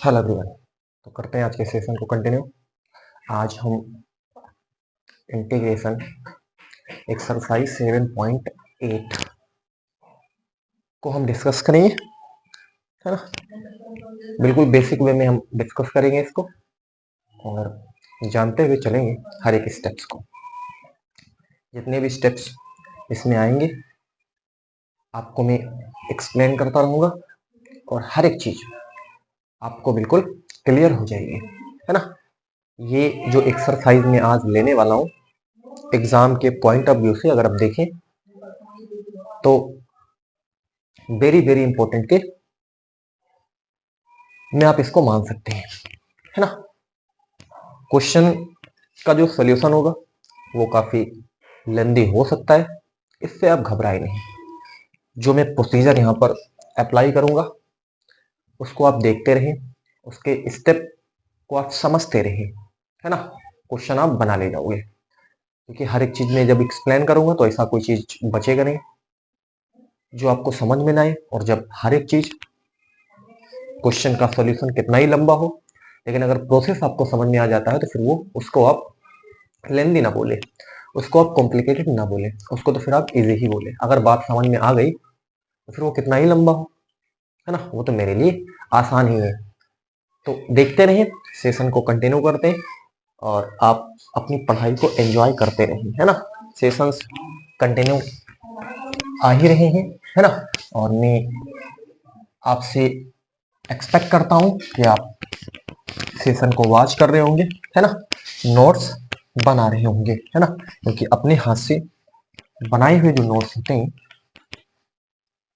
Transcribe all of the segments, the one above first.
Hello everyone. तो करते हैं आज के सेशन को कंटिन्यू। आज हम इंटीग्रेशन एक्सरसाइज 7.8 को हम डिस्कस करेंगे, है ना। बिल्कुल बेसिक वे में हम डिस्कस करेंगे इसको और जानते हुए चलेंगे हर एक स्टेप्स को। जितने भी स्टेप्स इसमें आएंगे आपको मैं एक्सप्लेन करता रहूँगा और हर एक चीज आपको बिल्कुल क्लियर हो जाएगी, है ना। ये जो एक्सरसाइज मैं आज लेने वाला हूँ एग्जाम के पॉइंट ऑफ व्यू से अगर आप देखें तो वेरी वेरी इंपॉर्टेंट के में आप इसको मान सकते हैं, है ना। क्वेश्चन का जो सॉल्यूशन होगा वो काफी लेंदी हो सकता है, इससे आप घबराए नहीं। जो मैं प्रोसीजर यहाँ पर अप्लाई करूंगा उसको आप देखते रहें, उसके स्टेप को आप समझते रहें, है ना। क्वेश्चन आप बना ले जाओगे, क्योंकि हर एक चीज में जब एक्सप्लेन करूंगा तो ऐसा कोई चीज बचेगा नहीं जो आपको समझ में ना आए। और जब हर एक चीज क्वेश्चन का सॉल्यूशन कितना ही लंबा हो, लेकिन अगर प्रोसेस आपको समझ में आ जाता है तो फिर वो उसको आप लेंदी ना बोले, उसको आप कॉम्प्लिकेटेड ना बोले, उसको तो फिर आप इजी ही बोले। अगर बात समझ में आ गई तो फिर वो कितना ही लंबा हो, है ना, वो तो मेरे लिए आसान ही है। तो देखते रहिए, सेशन को कंटिन्यू करते हैं और आप अपनी पढ़ाई को एंजॉय करते रहिए, है ना। सेशंस कंटिन्यू आ ही रहे हैं, है ना। और मैं आपसे एक्सपेक्ट करता हूं कि आप सेशन को वॉच कर रहे होंगे, है ना, नोट्स बना रहे होंगे, है ना, क्योंकि अपने हाथ से बनाए हुए जो नोट्स होते हैं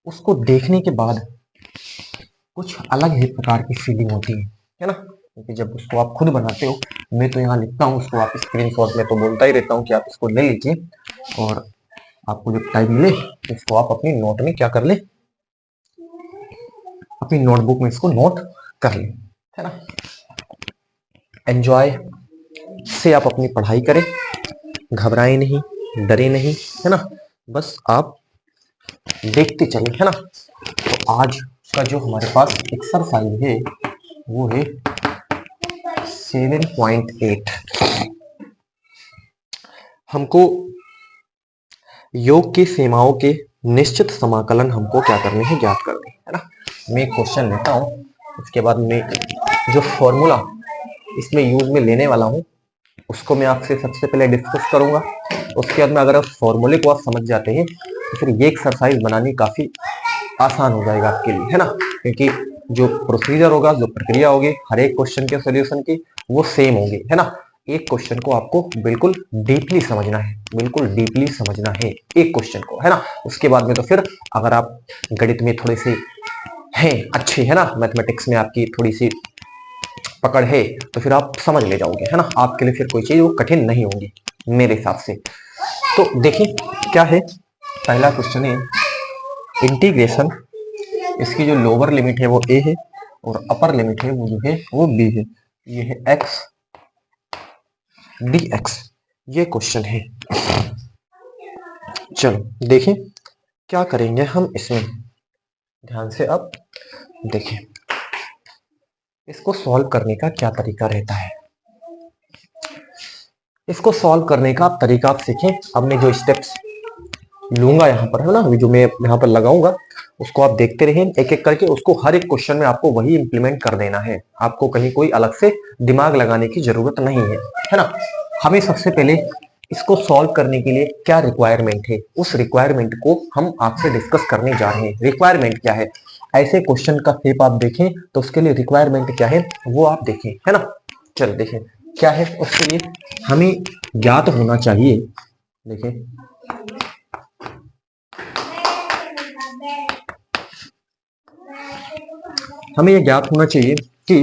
उसको देखने के बाद कुछ अलग ही प्रकार की फीलिंग होती है ना। क्योंकि जब उसको आप खुद बनाते हो, मैं तो यहाँ लिखता हूँ उसको, आप स्क्रीनशॉट में तो बोलता ही रहता हूँ कि आप इसको ले लीजिए और आपको जब टाइम मिले इसको आप अपनी नोट में क्या कर ले, अपनी नोटबुक में इसको नोट कर ले, है ना। एंजॉय से आप अपनी पढ़ाई करें, घबराए नहीं, डरे नहीं, है ना। बस आप देखते चले, है ना। तो आज का जो हमारे पास एक्सरसाइज है वो है 7.8। हमको योग की सीमाओं के निश्चित समाकलन हमको क्या करने हैं, ज्ञात करने हैं, है ना। मैं क्वेश्चन लेता हूं, उसके बाद मैं जो फॉर्मूला इसमें यूज में लेने वाला हूं उसको मैं आपसे सबसे पहले डिस्कस करूंगा। उसके बाद में अगर आप फॉर्मूले को आप समझ जाते हैं तो फिर ये एक्सरसाइज बनानी काफी आसान हो जाएगा आपके लिए, है ना। क्योंकि जो प्रोसीजर होगा, जो प्रक्रिया होगी हर एक क्वेश्चन के सॉल्यूशन की वो सेम होगी, है ना। एक क्वेश्चन को आपको बिल्कुल डीपली समझना है, बिल्कुल डीपली समझना है एक क्वेश्चन को, है ना। उसके बाद में तो फिर अगर आप गणित में थोड़े से हैं अच्छे, है ना, मैथमेटिक्स में आपकी थोड़ी सी पकड़ है तो फिर आप समझ ले जाओगे, है ना। आपके लिए फिर कोई चीज वो कठिन नहीं होगी मेरे हिसाब से। तो देखिए क्या है, पहला क्वेश्चन है इंटीग्रेशन, इसकी जो लोअर लिमिट है वो a है और अपर लिमिट है वो जो है वो b है। ये है x dx, ये क्वेश्चन है। चलो देखें क्या करेंगे हम इसमें, ध्यान से अब देखें इसको सॉल्व करने का क्या तरीका रहता है। इसको सॉल्व करने का तरीका आप सीखें। अब मैं जो स्टेप्स लूंगा यहाँ पर, है ना, जो मैं यहाँ पर लगाऊंगा उसको आप देखते रहिए एक एक करके। उसको हर एक क्वेश्चन में आपको वही इंप्लीमेंट कर देना है, आपको कहीं कोई अलग से दिमाग लगाने की जरूरत नहीं है ना। हमें सबसे पहले इसको सॉल्व करने के लिए क्या रिक्वायरमेंट है, उस रिक्वायरमेंट को हम आपसे डिस्कस करने जा रहे हैं। रिक्वायरमेंट क्या है, ऐसे क्वेश्चन का शेप आप देखें तो उसके लिए रिक्वायरमेंट क्या है वो आप देखें, है ना। चल देखें क्या है, उसके लिए हमें ज्ञात होना चाहिए। देखें हमें यह ज्ञात होना चाहिए कि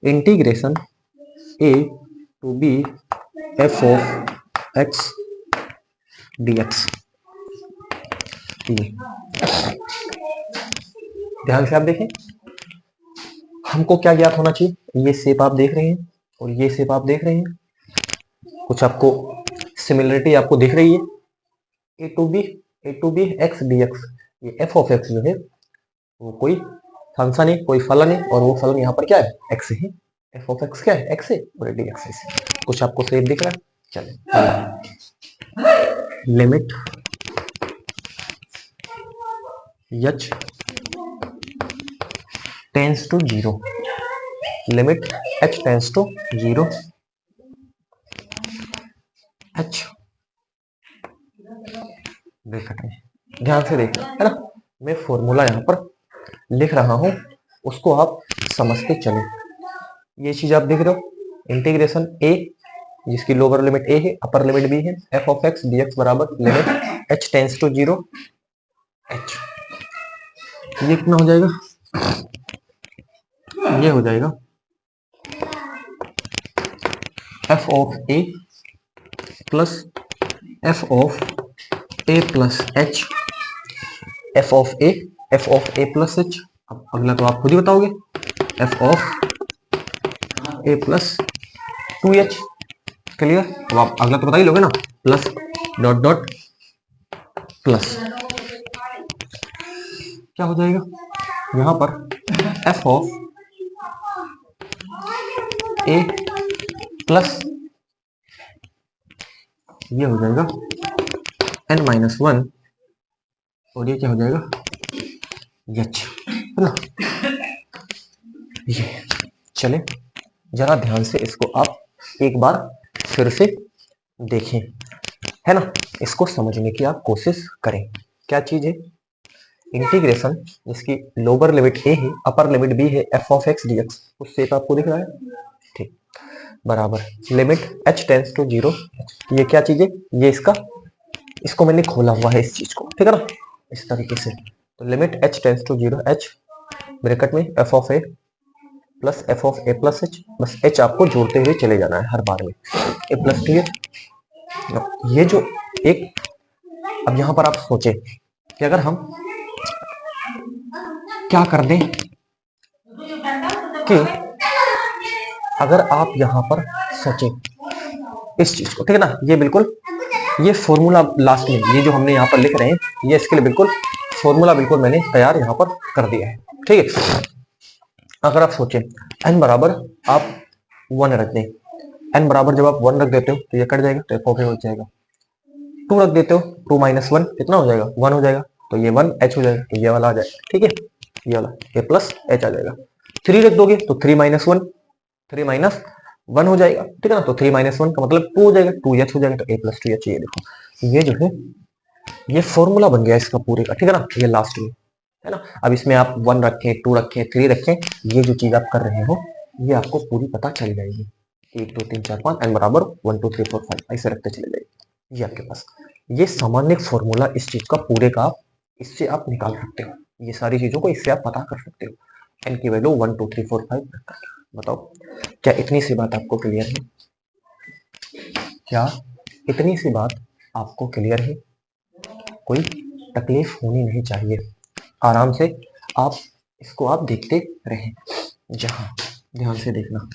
integration a to b f of x dx, ध्यान से आप देखें हमको क्या ज्ञात होना चाहिए। ये शेप आप देख रहे हैं और ये शेप आप देख रहे हैं, कुछ आपको सिमिलरिटी आपको दिख रही है। A to B X D X, ये एफ ऑफ एक्स जो है वो कोई फंक्शन है, कोई फलन है, और वो फलन यहाँ पर क्या है, एक्स है। एफ ऑफ एक्स क्या है, एक्स है, और डी एक्स है। कुछ आपको सेफ दिख रहा है? चले, limit h tends to zero, limit h tends to zero, h bracket में, ध्यान से देखना है ना, मैं फॉर्मूला यहाँ पर लिख रहा हूं, उसको आप समझते चले। ये चीज आप देख रहे हो, इंटीग्रेशन ए, जिसकी लोअर लिमिट ए है, अपर लिमिट बी है, f of x D x बराबर limit h tends to zero, h, ये कितना हो जाएगा, ये हो जाएगा f of a plus f of a plus h, f of a plus h. अब अगला तो आप खुद ही बताओगे, f of a plus two h, clear. अब आप अगला तो बता ही लोगे ना, प्लस डॉट डॉट प्लस, क्या हो जाएगा यहां पर, एफ ऑफ ए प्लस, ये हो जाएगा n माइनस वन, और ये क्या हो जाएगा, एच, है ना। ये चले, जरा ध्यान से इसको आप एक बार फिर से देखें, है ना, इसको समझने की आप कोशिश करें। क्या चीज है, इंटीग्रेशन जिसकी लोअर लिमिट ए है, अपर लिमिट बी है, f of x D x, उस शेप आपको दिख रहा है, ठीक, बराबर limit h tends to zero, ये क्या चीज है, ये इसको मैंने खोला हुआ है इस चीज को, ठीक है ना, इस तरीके से। तो limit h tends to zero, h bracket में f of a plus f of a plus h, बस एच आपको जोड़ते हुए चले जाना है हर बार में, ए प्लस टी एच। ये जो एक, अब यहां पर आप सोचे कि अगर हम क्या कर दें कि अगर आप यहां पर सोचे इस चीज को, ठीक है ना, ये बिल्कुल ये फॉर्मूला लास्ट में, ये जो हमने यहाँ पर लिख रहे हैं, ये इसके लिए बिल्कुल फॉर्मूला बिल्कुल मैंने तैयार यहाँ पर कर दिया है, ठीक है। अगर आप सोचें n बराबर आप 1 रख दें, n बराबर जब आप 1 रख देते हो तो ये कट जाएगा, तो एफ ऑफ ए हो जाएगा। 2 रख देते हो, 2 माइनस 1 कितना हो जाएगा, 1 हो जाएगा, तो ये 1 h हो जाएगा, तो ये वाला आ जाएगा, ठीक है, ये वाला a प्लस h आ जाएगा। 3 रख दोगे तो 3 माइनस 1, 3 माइनस 1 हो जाएगा, ठीक है ना, तो 3 माइनस 1 का मतलब 2 हो जाएगा, 2h हो जाएगा, तो a प्लस 2h। ये देखो, ये जो है ये फॉर्मूला बन गया इसका पूरे का, ठीक है ना, ये लास्ट में, है ना। अब इसमें आप 1 रखें, 2 रखें, 3 रखें, ये जो चीज आप कर रहे हो ये आपको पूरी पता चल जाएगी। 1 2 3 4 5 n बराबर 1 2 3 4 5 ऐसे रखते चले जाएंगे, ये आपके पास ये सामान्य फॉर्मूला इस चीज का पूरे का, आप इससे आप निकाल सकते हो, ये सारी चीजों को इससे आप पता कर सकते हो। n की वैल्यू 1 2 3 4 5 बताओ, क्या इतनी सी बात आपको क्लियर है? क्या इतनी सी बात आपको क्लियर है? कोई तकलीफ होनी नहीं चाहिए, आराम से आप इसको आप देखते रहें। जहां ध्यान से देखना,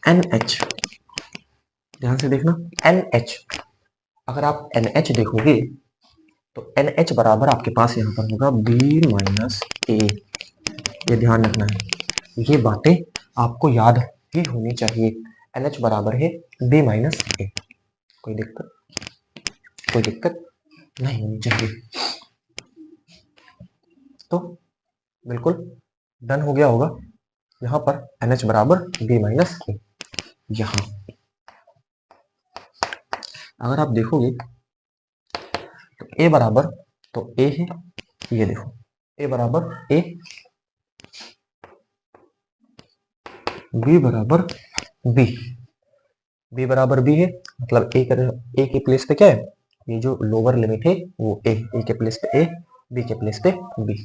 NH, ध्यान से देखना, NH, अगर आप NH देखोगे तो NH बराबर आपके पास यहां पर होगा B माइनस ए, ये ध्यान रखना है, ये बातें आपको याद ही होनी चाहिए। NH बराबर है B माइनस ए, कोई दिक्कत नहीं होनी चाहिए। तो बिल्कुल डन हो गया होगा, यहाँ पर NH बराबर B माइनस ए। यहाँ अगर आप देखोगे तो A बराबर, तो A है, ये देखो A बराबर A, B बराबर B, B बराबर B है, मतलब A के प्लेस पे क्या है, ये जो लोअर लिमिट है वो A के प्लेस पे A, B के प्लेस पे B।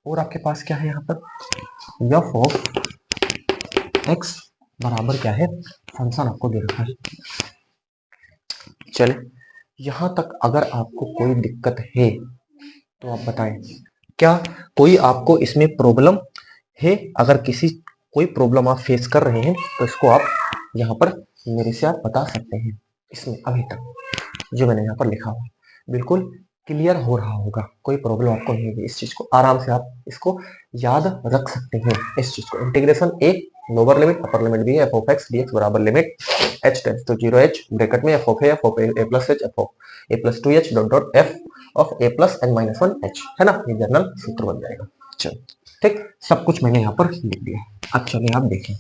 और आपके पास क्या है यहाँ पर, f ऑफ x बराबर क्या है, फंक्शन आपको दे रखा है। चले, यहां तक अगर आपको कोई दिक्कत है तो आप बताएं, क्या कोई आपको इसमें प्रॉब्लम है? अगर कोई प्रॉब्लम आप फेस कर रहे हैं तो इसको आप यहाँ पर मेरे से आप बता सकते हैं। इसमें अभी तक जो मैंने यहाँ पर लिखा हुआ बिल्कुल क्लियर हो रहा होगा, कोई प्रॉब्लम आपको नहीं होगी। इस चीज को आराम से आप इसको याद रख सकते हैं। इस चीज को integration a lower limit upper limit b f of x d x बराबर limit h tends to 0 h bracket में f of a plus h f of a plus 2 h dot dot f of a plus n minus 1 h, है ना, ये general सूत्र बन जाएगा। चलो ठीक, सब कुछ मैंने यहाँ पर लिख दिया। अब चलिए आप देखें,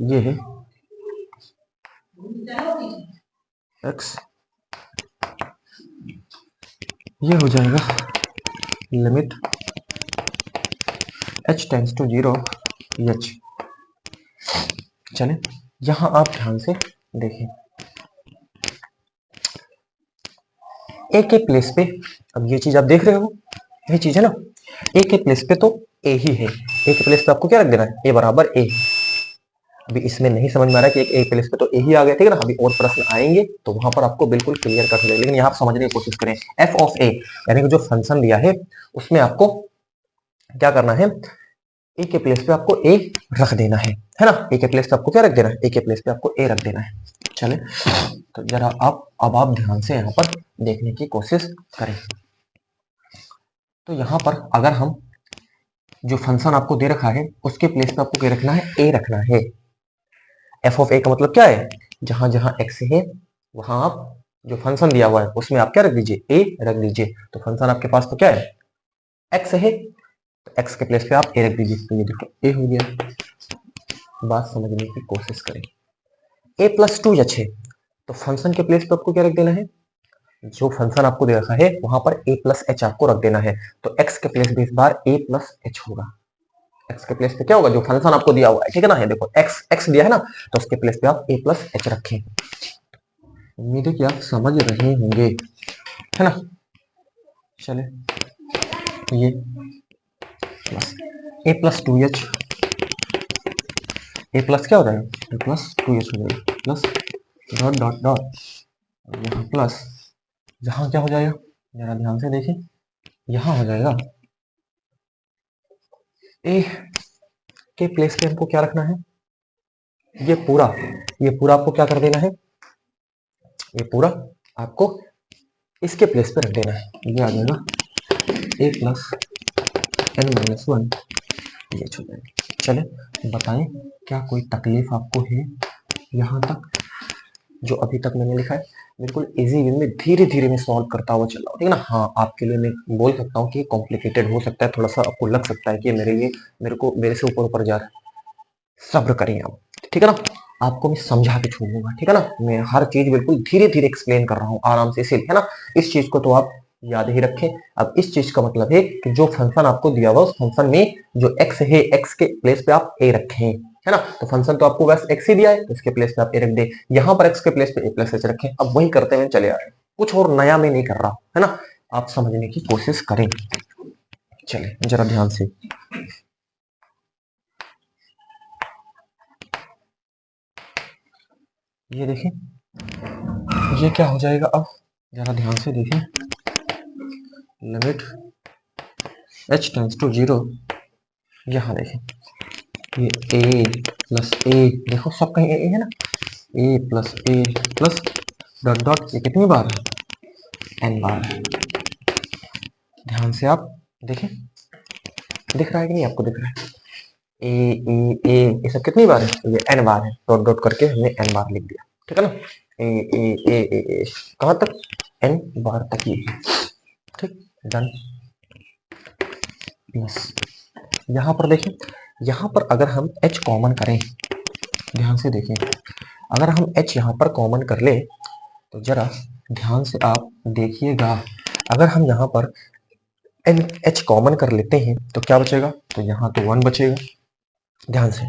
ये है एक्स, ये हो जाएगा limit h tends to 0 h. चले यहां आप ध्यान से देखें, ए के प्लेस पे, अब ये चीज आप देख रहे हो, ये चीज है ना, ए के प्लेस पे तो ए ही है, ए के प्लेस पे आपको क्या रख देना है, ए बराबर ए। अभी इसमें नहीं समझ में आ रहा है कि एक ए प्लेस पे तो ए ही आ गया, ठीक है ना, अभी और प्रश्न आएंगे तो वहां पर आपको बिल्कुल क्लियर कर देगा, लेकिन यहाँ आप समझने की कोशिश करें। एफ ऑफ ए यानी कि जो फंक्शन दिया है उसमें आपको क्या करना है, ए के प्लेस पे आपको ए रख देना है ना, ए के प्लेस पे आपको क्या रख देना है, ए के प्लेस पे आपको ए रख देना है। चले तो जरा आप ध्यान से यहाँ पर देखने की कोशिश करें। तो यहाँ पर अगर हम जो फंक्शन आपको दे रखा है उसके प्लेस पे आपको क्या रखना है, ए रखना है। एफ ऑफ ए का मतलब क्या है, जहां जहां एक्स है वहां आप जो फंक्शन दिया हुआ है उसमें आप क्या रख दीजिए, ए रख दीजिए। तो फंक्शन आपके पास तो क्या है, एक्स है, तो एक्स के प्लेस पे आप ए रख दीजिए, तो ये देखो ए हो गया। बात समझने की कोशिश करें, ए प्लस 2 एच है, तो फंक्शन के प्लेस पे आपको क्या रख देना है, जो फंक्शन आपको दे रखा है वहां पर ए प्लस एच आपको रख देना है। तो एक्स के प्लेस पे इस बार ए प्लस एच होगा, एक्स के प्लेस पे क्या होगा, जो फंक्शन आपको दिया हुआ है, ठीक है ना, ये देखो एक्स एक्स दिया है ना, तो उसके प्लेस पे आप ए प्लस एच रखें। उम्मीद है कि आप समझ रहे होंगे, है ना। चले ये plus a plus 2 H, A plus क्या हो जाएगा, ए प्लस 2 एच हो जाएगा, प्लस डॉट डॉट डॉट, यहाँ प्लस, यहाँ क्या हो जाएगा, जरा ध्यान से देखें, यहाँ हो जाएगा ए के प्लेस पे हमको क्या रखना है, ये पूरा आपको क्या कर देना है, ये पूरा आपको इसके प्लेस पे रख देना है, ये आ जाएगा ए प्लस एन माइनस 1 ये हो जाएगा। चले बताएं क्या कोई तकलीफ आपको है यहाँ तक, जो अभी तक मैंने लिखा है बिल्कुल इजी वे में धीरे धीरे मैं सॉल्व करता हुआ चल रहा हूँ, ठीक है ना। हाँ आपके लिए मैं बोल सकता हूँ कि कॉम्प्लिकेटेड हो सकता है, थोड़ा सा आपको लग सकता है कि मेरे से ऊपर ऊपर जा रहा है, सब्र करिए आप, ठीक है ना। आपको मैं समझा के छोड़ूंगा, ठीक है ना, मैं हर चीज बिल्कुल धीरे धीरे एक्सप्लेन कर रहा हूँ आराम से, इसीलिए, है ना। इस चीज को तो आप याद ही रखें। अब इस चीज का मतलब है कि जो फंक्शन आपको दिया हुआ उस फंक्शन में जो एक्स है, एक्स के प्लेस पे आप ए रखें, है ना। तो फंक्शन तो आपको बस एक्स ही दिया है, तो इसके प्लेस पे आप ए रख दे, यहाँ पर एक्स के प्लेस पे ए प्लस एच रखें। अब वही करते हुए चले आ रहे हैं, कुछ और नया मैं नहीं कर रहा, है ना, आप समझने की कोशिश करें। चलिए जरा ध्यान से, ये देखें, ये क्या हो जाएगा, अब जरा ध्यान से देखें, लिमिट h टेंड्स टू 0, यहाँ देखें ये a प्लस ए, देखो सब कहीं ए है ना, a plus a plus dot dot, ये कितनी बार है, n बार है। ध्यान से आप देखें, दिख रहा है कि नहीं आपको, दिख रहा है ए ये सब कितनी बार है, तो ये n बार है, डॉट डॉट करके हमने n बार लिख दिया, ठीक है ना। ए कहाँ तक, n बार तक ये है, ठीक, डन। प्लस यहाँ पर देखें, यहाँ पर अगर हम h कॉमन करें, ध्यान से देखें, अगर हम h यहाँ पर कॉमन कर ले तो जरा ध्यान से आप देखिएगा, अगर हम यहाँ पर h कॉमन कर लेते हैं तो क्या बचेगा, तो यहाँ तो 1 बचेगा, ध्यान से,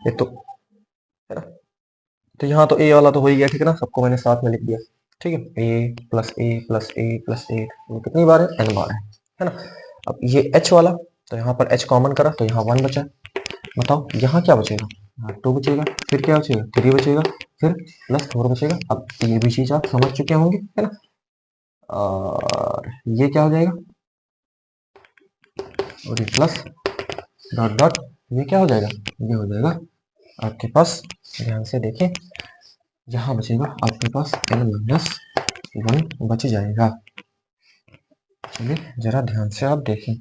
ये तो है ना, तो यहाँ तो a वाला तो हो ही गया, ठीक है ना, सबको मैंने साथ में लिख दिया, ठीक है, a plus a plus a plus a, ये कितनी बार है, n बार है ना। अब ये h वाला, तो यहाँ पर h कॉमन करा तो यहाँ 1 बचा, बताओ यहाँ क्या बचेगा, यहाँ 2 बचेगा, फिर क्या बचेगा, 3 बचेगा, फिर प्लस 4 बचेगा। अब ये भी चीज आप समझ चुके होंगे, है ना। और ये क्या हो जाएगा, और ये प्लस डॉट डॉट, ये क्या हो जाएगा, ये हो जाएगा आपके पास, ध्यान से देखें, यहाँ बचेगा आपके पास n-1 बच जाएगा। चलिए जरा ध्यान से आप देखें,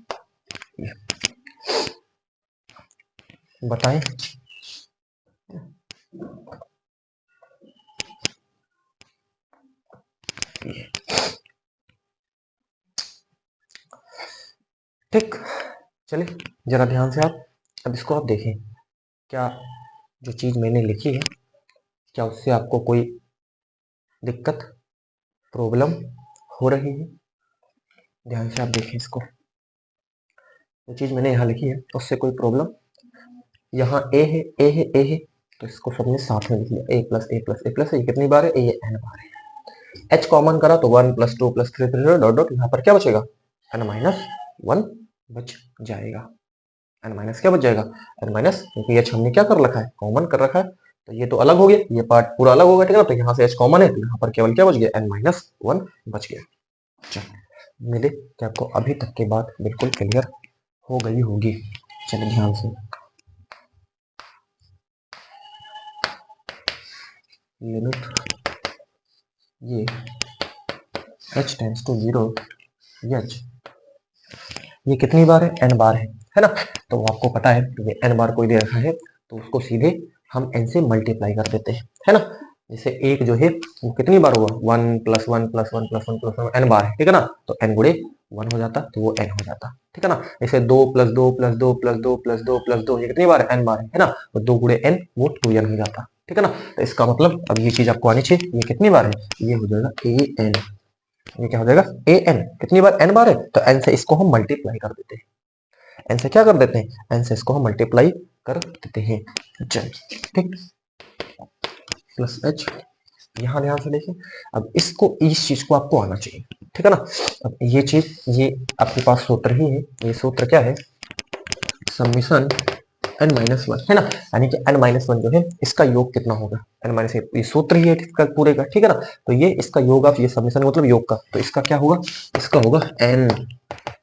बताएं। ठीक, चलिए जरा ध्यान से आप अब इसको आप देखें, क्या जो चीज मैंने लिखी है क्या उससे आपको कोई दिक्कत, प्रॉब्लम हो रही है? ध्यान से आप देखें इसको, जो चीज मैंने यहाँ लिखी है उससे कोई प्रॉब्लम, यहाँ ए है, ए है, ए है, तो इसको सबने साथ में लिख लिया, ए plus a plus a plus, ये कितनी बार है? ए एन बार है। एच कॉमन करा तो 1 प्लस 2 प्लस 3 डॉट डॉट, यहाँ पर क्या बचेगा? n-1 बच जाएगा। n माइनस क्या बच जाएगा? n माइनस, क्योंकि एच हमने क्या कर रखा है? कॉमन कर रखा है, तो ये तो अलग हो गया, ये पार्ट पूरा अलग होगा, ठीक है ना? तो यहाँ से एच कॉमन है तो यहाँ पर केवल क्या बच गया? n-1 बच गया। चलो उम्मीद है कि आपको अभी तक की बात बिल्कुल क्लियर हो गई होगी। चलिए ध्यान से, लिमिट ये h टेंड्स टू 0, h ये कितनी बार है? n बार है ना? तो आपको पता है ये n बार कोई दे रखा है तो उसको सीधे हम n से मल्टीप्लाई कर देते हैं, है ना? जैसे एक जो है वो कितनी बार हुआ? 1 plus 1 plus 1 plus 1 plus 1 n बार है, ठीक है ना? तो n गुणे 1 हो जाता तो वो n हो जाता, ठीक है ना? जैसे 2 plus 2 plus 2 plus 2 plus 2 plus 2, ये कितनी बार है? n बार है ना? तो 2 गुणे n वो 2n हो जाता, ठीक है ना? तो इसका मतलब अब ये चीज आपको आनी चाहिए, ये कितनी बार है? ये हो जाएगा a n, ये क्या हो जाएगा? a n, कितनी बार? n बार है तो n से इसको हम मल्टीप्लाई कर देते हैं, एन से क्या कर देते हैं? एन से इसको हम मल्टीप्लाई कर देते हैं। चलिए ठीक, प्लस एच, यहाँ ध्यान से देखिए, अब इसको, इस चीज को आपको आना चाहिए, ठीक है ना? अब ये चीज, ये आपके पास सूत्र ही है, ये सूत्र क्या है? समीशन n-1 है ना? यानी कि n-1 जो है इसका योग कितना होगा? n-1, ये सूत्र ही है इसका पूरे का, ठीक है ना? तो ये इसका योग ऑफ, ये समीशन मतलब योग का, तो इसका क्या होगा? इसका होगा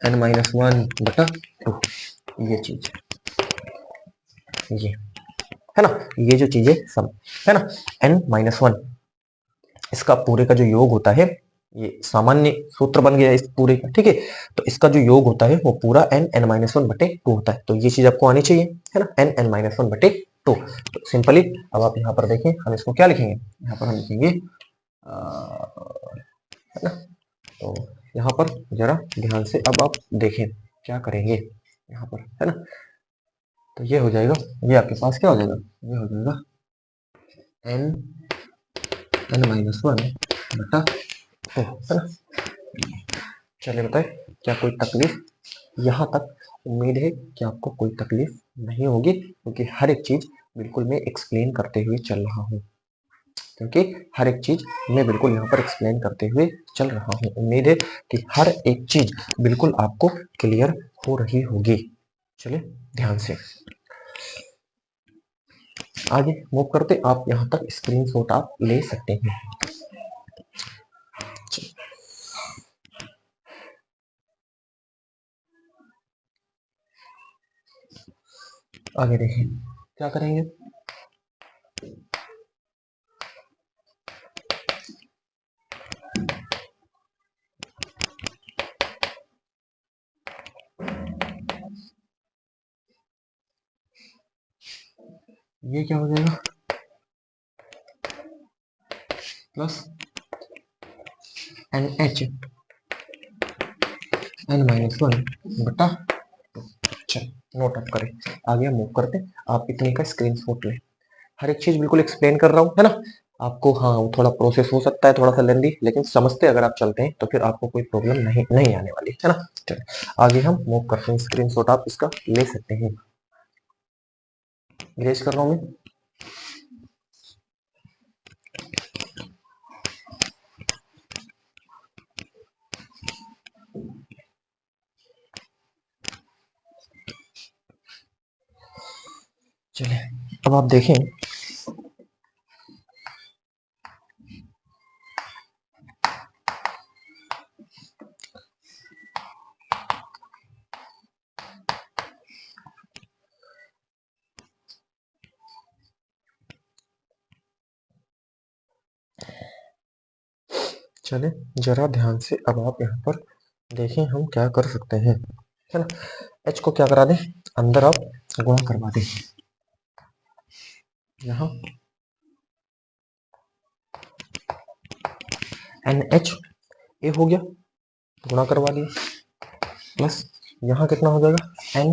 n-1 बटा 2, ये चीज, ये है ना? ये जो चीजें सब है ना, n-1 इसका पूरे का जो योग होता है, ये सामान्य सूत्र बन गया इस पूरे का, ठीक है? तो इसका जो योग होता है वो पूरा n-1 बटे 2 होता है, तो ये चीज आपको आनी चाहिए, है ना? n-1 बटे 2। तो सिंपली अब आप यहाँ पर देखें, हम इसको क्या लिखेंगे? यहाँ पर हम लिखेंगे है ना? तो यहाँ पर जरा ध्यान से अब आप देखें क्या करेंगे यहाँ पर, है ना? तो ये हो जाएगा, ये आपके पास क्या हो जाएगा? ये हो जाएगा n-1 बटा 2, है ना? चलिए बताए, क्या कोई तकलीफ यहाँ तक? उम्मीद है कि आपको कोई तकलीफ नहीं होगी, क्योंकि हर एक चीज बिल्कुल मैं एक्सप्लेन करते हुए चल रहा हूँ, क्योंकि हर एक चीज मैं बिल्कुल यहाँ पर एक्सप्लेन करते हुए चल रहा हूँ। उम्मीद है कि हर एक चीज बिल्कुल आपको क्लियर हो रही होगी। चलिए ध्यान से आगे मूव करते, आप यहाँ तक स्क्रीनशॉट आप ले सकते हैं। आगे देखिए क्या करेंगे। ये क्या हो जाएगा? प्लस एन एच n-1 बटा 2। चलो नोट अप करें, आगे हम मूव करते हैं। आप इतने का स्क्रीनशॉट लें, हर एक चीज बिल्कुल एक्सप्लेन कर रहा हूँ, है ना? आपको हाँ थोड़ा प्रोसेस हो सकता है थोड़ा सा लेंदी, लेकिन समझते अगर आप चलते हैं तो फिर आपको कोई प्रॉब्लम नहीं आने वाली, है ना? चलो आगे हम मूव करते हैं, स्क्रीनशॉट आप इसका ले सकते हैं। इरेज कर रहा हूँ मैं। चलिए अब आप देखें, चले जरा ध्यान से अब आप यहाँ पर देखें हम क्या कर सकते हैं, है ना। एच को क्या करा दें, अंदर आप गुणा करवा दें, यहाँ एन एच ए हो गया, गुणा करवा दिए, प्लस यहाँ कितना हो जाएगा एन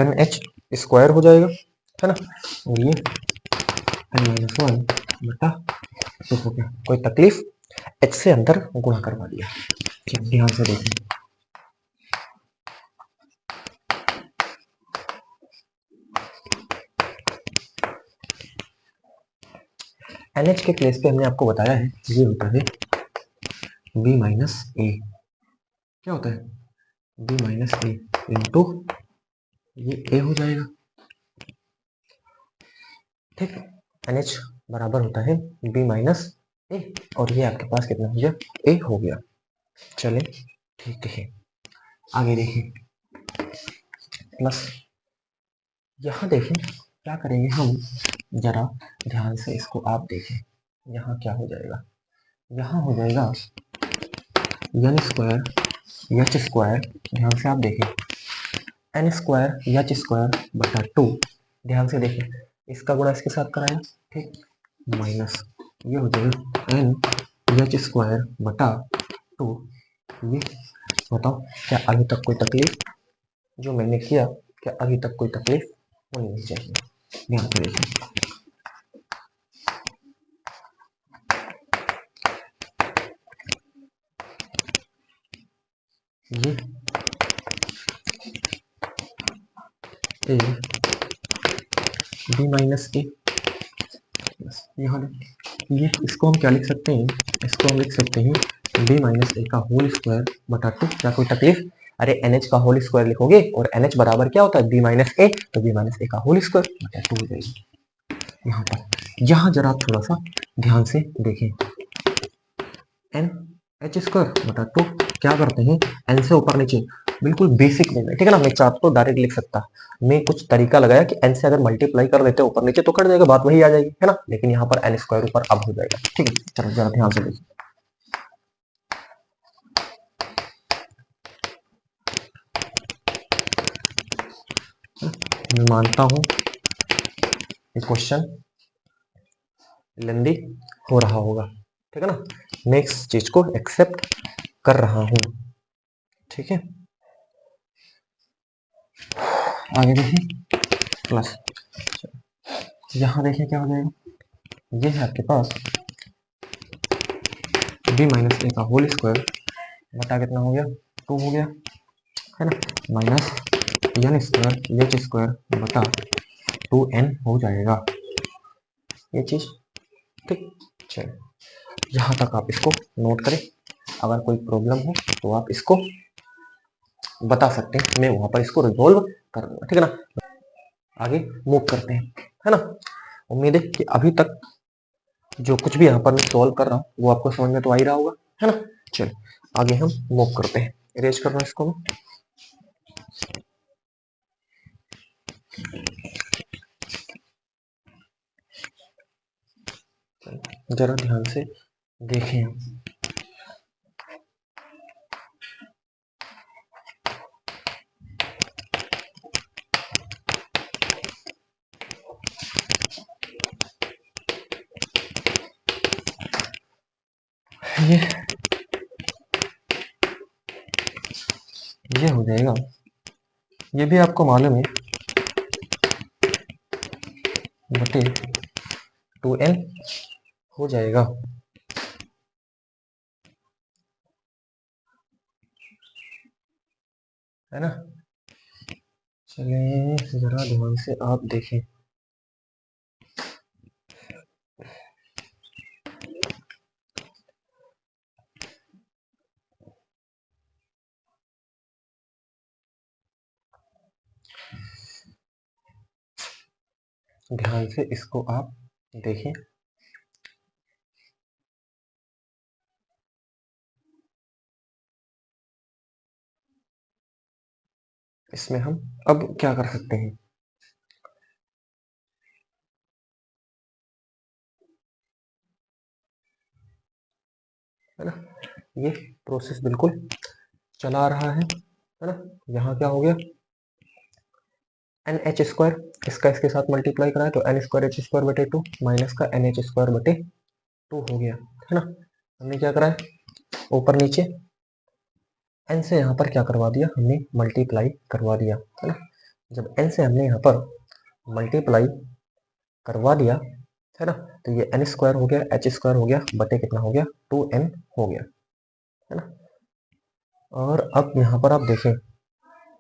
एन एच स्क्वायर हो जाएगा, है ना। और ये एन माइनस वन बटा टू हो गया, कोई तकलीफ, एच से अंदर गुणा करवा दिया। ठीक, ध्यान से देखें, NH के प्लेस पे हमने आपको बताया है ये होता है B माइनस ए, क्या होता है B माइनस ए इंटू ये ए हो जाएगा, ठीक। NH बराबर होता है B माइनस ए, और ये आपके पास कितना हो गया ए हो गया। चले ठीक है, आगे देखें, प्लस यहाँ देखें क्या करेंगे हम, जरा ध्यान से इसको आप देखें, यहाँ क्या हो जाएगा, यहाँ हो जाएगा एन स्क्वायर एच स्क्वायर, ध्यान से आप देखें एन स्क्वायर एच स्क्वायर बटा टू, ध्यान से देखें इसका गुणा इसके साथ कराया, ठीक, माइनस ये हो जाएगा एन एच स्क्वायर बटा टू। ये बताओ क्या अभी तक कोई तकलीफ, जो मैंने किया क्या अभी तक कोई तकलीफ होनी नहीं चाहिए, ध्यान से देखें। ये ए बी माइनस ए, यहाँ ये इसको हम क्या लिख सकते हैं, इसको हम लिख सकते हैं बी माइनस ए का होल स्क्वायर बटा टू, क्या कोई तकलीफ, अरे एन एच का होल स्क्वायर लिखोगे और एन एच बराबर क्या होता है बी माइनस ए, तो बी माइनस ए का होल स्क्वायर बटा टू हो जाएगी। यहाँ पर यहाँ जरा आप थोड़ा सा ध्यान से देखें, एन एच स्क्वायर बटा टू क्या करते हैं, एन से ऊपर नीचे बिल्कुल बेसिक में, ठीक है ना, मैं चाहता तो डायरेक्ट लिख सकता, मैं कुछ तरीका लगाया कि एन से अगर मल्टीप्लाई कर देते ऊपर नीचे तो कट जाएगा, बात वही आ जाएगी, है ना, लेकिन यहाँ पर एन स्क्वायर ऊपर अब हो जाएगा, ठीक है। चलो जरा ध्यान से देखिए, मैं मानता हूं ये क्वेश्चन लेंदी हो रहा होगा, ठीक है ना, मैं इस चीज को एक्सेप्ट कर रहा हूं, ठीक है। आगे देखिए, प्लस यहाँ देखिए क्या हो जाएगा, ये है आपके पास बी माइनस ए का होल स्क्वायर बटा कितना हो गया टू हो गया, है ना, minus n square h square बटा टू एन हो जाएगा, ये चीज, ठीक। चलो यहाँ तक आप इसको नोट करें, अगर कोई प्रॉब्लम हो तो आप इसको बता सकते हैं, मैं वहां पर इसको रिजोल्व कर दूंगा, ठीक है ना। आगे मूव करते हैं, है ना। उम्मीद है कि अभी तक जो कुछ भी यहाँ पर मैं सॉल्व कर रहा हूँ वो आपको समझ में तो आ ही रहा होगा, है ना। चलो आगे हम मूव करते हैं, इरेज कर रहा हूँ इसको मैं। जरा ध्यान से देखें, ये ये हो जाएगा, ये भी आपको मालूम है बटे टू एन हो जाएगा, है ना। चलिए जरा ध्यान से आप देखें, ध्यान से इसको आप देखें, इसमें हम अब क्या कर सकते हैं, है ना। ये प्रोसेस बिल्कुल चला रहा है ना। यहाँ क्या हो गया, एन एच स्क्वायर, इसका इसके साथ मल्टीप्लाई करा है तो एन स्क्वायर एच स्क्वायर बटे 2 माइनस का एन एच स्क्वायर बटे 2 हो गया, है ना। हमने क्या करा है, ऊपर नीचे एन से यहाँ पर क्या करवा दिया, हमने मल्टीप्लाई करवा दिया, है ना। जब एन से हमने यहाँ पर मल्टीप्लाई करवा दिया, है ना, तो ये एन स्क्वायर हो गया, एच स्क्वायर हो गया बटे कितना हो गया, 2n हो गया, है ना। और अब यहाँ पर आप देखें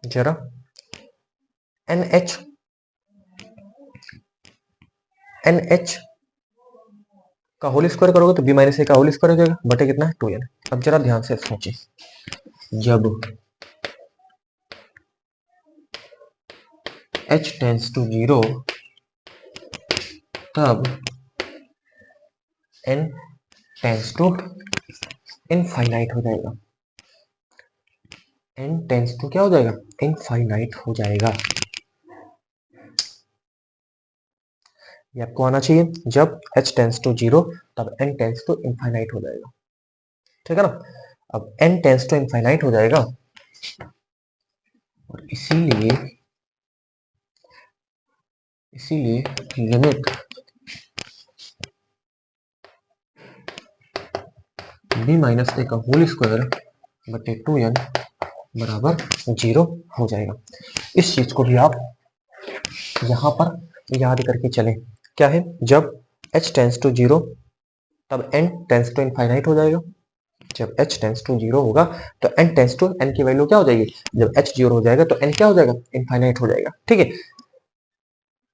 जरा, एन एच का होल स्क्वायर करोगे तो बी माइनस ए का होल स्क्वायर हो जाएगा बटे कितना है, 2n। अब जरा ध्यान से सोचिए, जब h टेंस टू 0 तब n टेंस टू इनफाइनाइट हो जाएगा, n टेंस टू क्या हो जाएगा, इनफाइनाइट हो जाएगा। ये आपको आना चाहिए, जब h टेंस टू 0 तब n टेंस टू इनफाइनाइट हो जाएगा, ठीक है ना। अब n टेंस टू इनफाइनाइट हो जाएगा और इसीलिए लिमिट b माइनस ए का होल स्क्वायर बटे 2n बराबर 0 हो जाएगा। इस चीज को भी आप यहाँ पर याद करके चलें, क्या है, जब h टेंस टू 0 तब n टेंस टू इनफाइनाइट हो जाएगा। जब h टेंस टू 0 होगा तो n टेंस टू n की वैल्यू क्या हो जाएगी, जब h 0 हो जाएगा तो n क्या हो जाएगा, इनफाइनाइट हो जाएगा, ठीक है।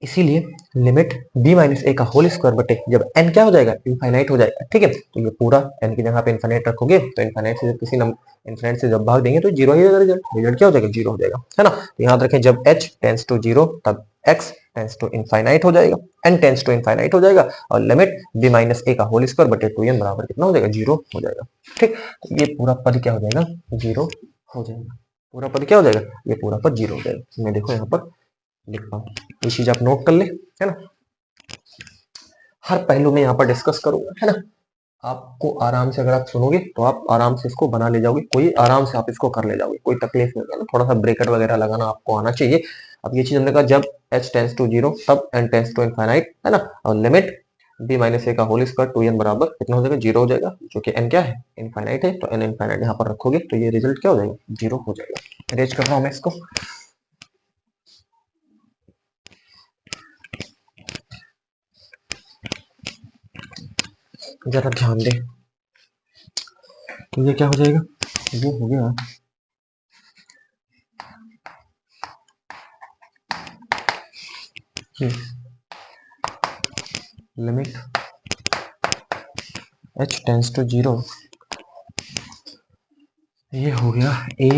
इसीलिए लिमिट b माइनस ए का होल स्क्वायर बटे जब n क्या हो जाएगा, इनफाइनाइट हो जाएगा, ठीक है। तो ये पूरा n की जगह पे इनफाइनाइट रखोगे तो इनफाइनाइट से जब किसी नंबर इनफाइनाइट से जब भाग देंगे तो 0 ही होगा, रिजल्ट क्या हो जाएगा, 0 हो जाएगा, है ना। तो याद रखें, जब h टेंस टू 0 तब x टेंस टू इनफाइनाइट हो जाएगा, n टेंस टू इनफाइनाइट हो जाएगा और लिमिट b माइनस ए का होल स्क्वायर बटे 2n बराबर कितना हो जाएगा, 0 हो जाएगा, ठीक। तो ये पूरा पद क्या हो जाएगा, 0 हो जाएगा। पूरा पद क्या हो जाएगा, ये पूरा पद 0 हो जाएगा। मैं देखो यहाँ पर लिखता हूँ, ये चीज आप नोट कर ले, है ना। हर पहलू में यहाँ पर डिस्कस करूंगा, है ना। आपको आराम से अगर आप सुनोगे तो आप आराम से इसको बना ले जाओगे, कोई आराम से आप इसको कर ले जाओगे, कोई तकलीफ नहीं होगा ना। थोड़ा सा ब्रेकेट वगैरह लगाना आपको आना चाहिए। अब ये चीज हमने कहा, जब h टेंस टू 0 तब n टेंस टू इनफाइनाइट, है ना। और लिमिट b माइनस ए का होल स्क्वायर 2n बराबर कितना हो जाएगा, 0 हो जाएगा, जो कि n क्या है, इनफाइनाइट है। तो n इनफाइनाइट यहाँ पर रखोगे तो ये रिजल्ट क्या हो जाएगा, 0 हो जाएगा। अरेंज कर रहा हूँ मैं इसको, जरा ध्यान दे। तो ये क्या हो जाएगा, ये हो गया लिमिट h टेंस टू 0, ये हो गया a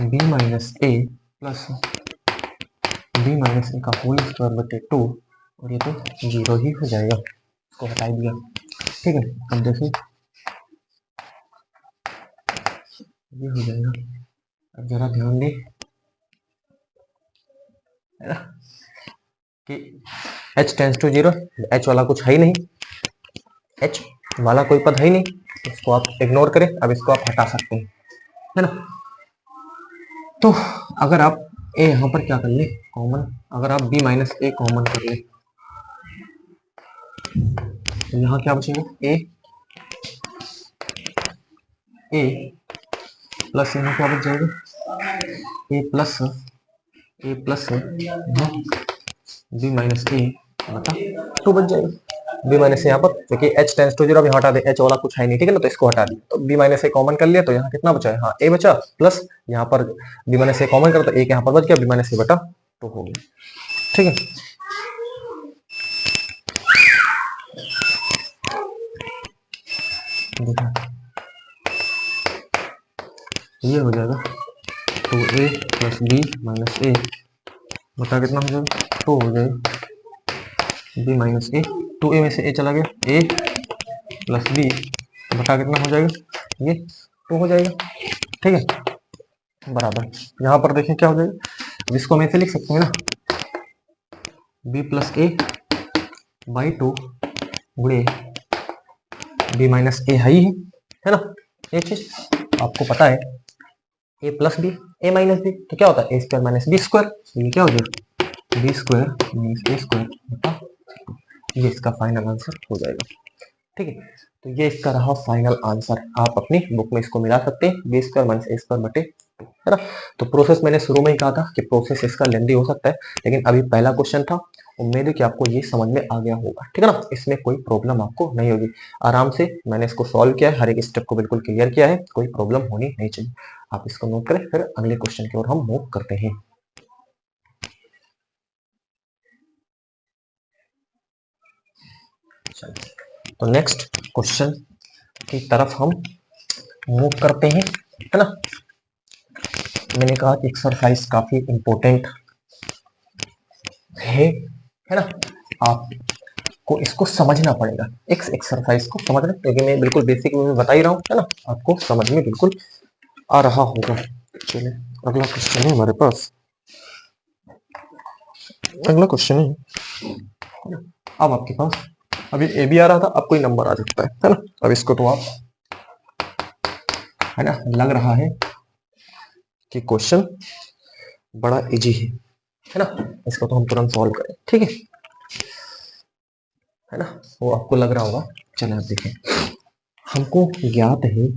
b minus a plus b minus a का होल स्क्वायर बटे 2 और ये तो 0 ही हो जाएगा, इसको हटा दिया, ठीक है। अब देखिए ये हो जाएगा। अब जरा ध्यान दे, है ना, कि h टेंस टू 0, h वाला कुछ है ही नहीं, h वाला कोई पद है ही नहीं, इसको आप इग्नोर करें। अब इसको आप हटा सकते हैं, है ना। तो अगर आप a यहाँ पर क्या कर ले, कॉमन, अगर आप b माइनस ए कॉमन कर ले तो यहाँ क्या बचेगा, a प्लस यहाँ क्या बच जाएगा, a plus b minus a बटा 2 बच जाएगा। b माइनस यहाँ पर क्योंकि h टेंस टू 0 अभी हटा दे, h वाला कुछ है नहीं, ठीक है ना, तो इसको हटा दिया तो b माइनस ए कॉमन कर लिया तो यहाँ कितना बचा है, हाँ a बचा, प्लस यहाँ पर b माइनस ए कॉमन कर तो एक यहाँ पर बच गया, b माइनस ए बटा 2 हो गया, ठीक है। ये हो जाएगा 2a plus b minus a बटा कितना हो जाएगा, 2 हो जाएगा b माइनस ए, 2a में से a चला गया, a प्लस b बटा कितना हो जाएगा, ये 2 हो जाएगा, ठीक है, बराबर। यहाँ पर देखें क्या हो जाएगा, अब इसको हम ऐसे लिख सकते हैं ना, b प्लस ए बाई 2 गुणे बी माइनस ए है ना। एक चीज आपको पता है, ए प्लस बी, ए माइनस बी, तो क्या होता है ए स्क्वायर माइनस बी स्क्वायर, तो ये क्या हो जाएगा बी स्क्वायर माइनस ए स्क्वायर बटा, ये इसका फाइनल आंसर हो जाएगा। ठीक है, तो ये इसका रहा फाइनल आंसर। आप अपनी बुक में इसको मिला सकते हैं, बी स्क्वायर माइनस ए स्क्वायर बटे 2, है ना। तो प्रोसेस मैंने शुरू में ही कहा था कि प्रोसेस इसका लेंदी हो सकता है, लेकिन अभी पहला क्वेश्चन था, उम्मीद है कि आपको ये समझ में आ गया होगा। ठीक है ना, इसमें कोई प्रॉब्लम आपको नहीं होगी। आराम से मैंने इसको सॉल्व किया है, हर एक स्टेप को बिल्कुल क्लियर किया है, कोई प्रॉब्लम होनी नहीं चाहिए। आप इसको नोट करें, फिर अगले क्वेश्चन की ओर हम मूव करते हैं। तो नेक्स्ट क्वेश्चन की तरफ हम मूव करते हैं, है ना। मैंने कहा कि एक्सरसाइज काफी इंपॉर्टेंट है ना। आपको इसको समझना पड़ेगा, इस एक्सरसाइज को समझना, क्योंकि मैं बिल्कुल बेसिक में बता ही रहा हूँ, है ना। आपको समझ में बिल्कुल आ रहा होगा। चलिए अगला क्वेश्चन है हमारे पास, अगला क्वेश्चन है अब आपके पास, अभी ए बी आ रहा था, अब कोई नंबर आ सकता है ना। अब इसको तो आप, है ना, लग रहा है कि क्वेश्चन बड़ा इजी है ना। इसको तो हम तुरंत सॉल्व करें, ठीक है ना, वो आपको लग रहा होगा। चलिए आप देखें, हमको ज्ञात है,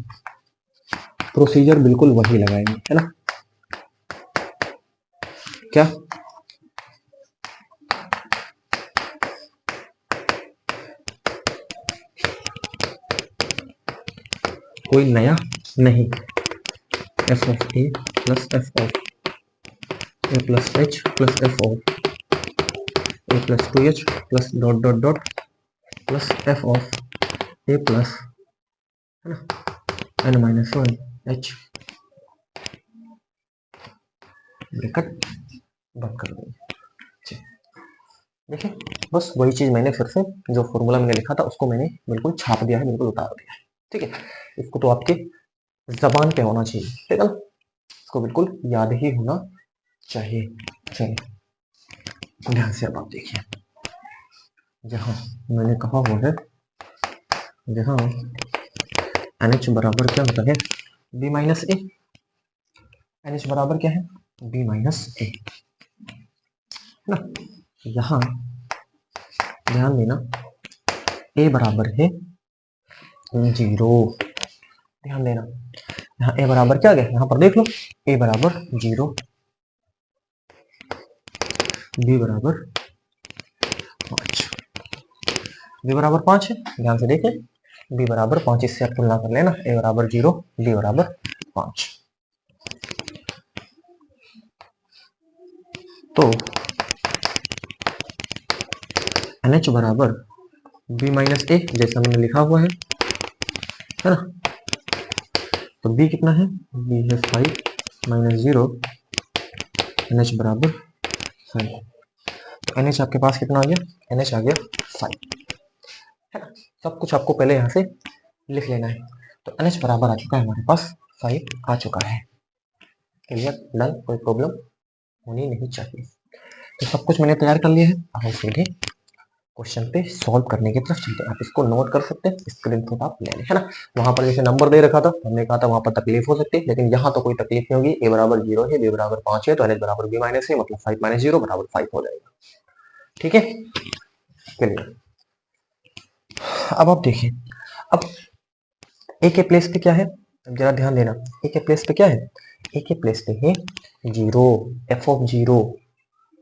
प्रोसीजर बिल्कुल वही लगाएंगे, है ना। क्या कोई नया नहीं, F of a plus f of a plus H plus f of a plus 2h plus dot dot dot plus f of a plus, है ना, एन माइनस 1 एच, ब्रैकेट बंद कर देंगे। देखिए, बस वही चीज मैंने फिर से जो फॉर्मूला मैंने लिखा था उसको मैंने बिल्कुल छाप दिया है, बिल्कुल उतार दिया है। ठीक है, इसको तो आपके जबान पे होना चाहिए, ठीक है ना, इसको बिल्कुल याद ही होना चाहिए। चलिए ध्यान से अब आप देखिए, जहां मैंने कहा हुआ है, जहां NH बराबर क्या होता है बी माइनस ए, NH बराबर क्या है बी माइनस ए, है ना। यहाँ ध्यान देना, ए बराबर है 0, ध्यान देना, यहाँ ए बराबर क्या आ गया, यहाँ पर देख लो, ए बराबर 0, बी बराबर 5, बी बराबर 5 है, ध्यान से देखिए, बी बराबर 5, इससे आप तुलना कर लेना, ए बराबर 0, बी बराबर 5। तो NH बराबर बी माइनस ए जैसा मैंने लिखा हुआ है ना। तो बी कितना है, बी है 5 माइनस 0, NH बराबर 5। तो NH आपके पास कितना आ गया, NH आ गया 5, है ना। सब कुछ आपको पहले यहाँ से लिख लेना है। तो NH बराबर आ चुका है हमारे पास 5 आ चुका है। क्लियर, डन, कोई प्रॉब्लम होनी नहीं चाहिए। तो सब कुछ मैंने तैयार कर लिया है, अब हम सीधे क्वेश्चन पे सॉल्व करने की तरफ चलते हैं। आप इसको नोट कर सकते हैं, स्क्रीनशॉट आप ले लें, है ना। वहां पर जैसे नंबर दे रखा था, हमने कहा था वहां पर तकलीफ हो सकती है, लेकिन यहाँ तो कोई तकलीफ नहीं होगी। ए बराबर 0 है, बी बराबर 5 है, तो NH बराबर बी माइनस है, मतलब 5 माइनस 0 बराबर 5 हो जाएगा। ठीक है, क्लियर। अब आप देखिए, अब ए के प्लेस पे क्या है, जरा ध्यान देना, ए के प्लेस पे क्या है, ए के प्लेस पे है 0, एफ ऑफ 0,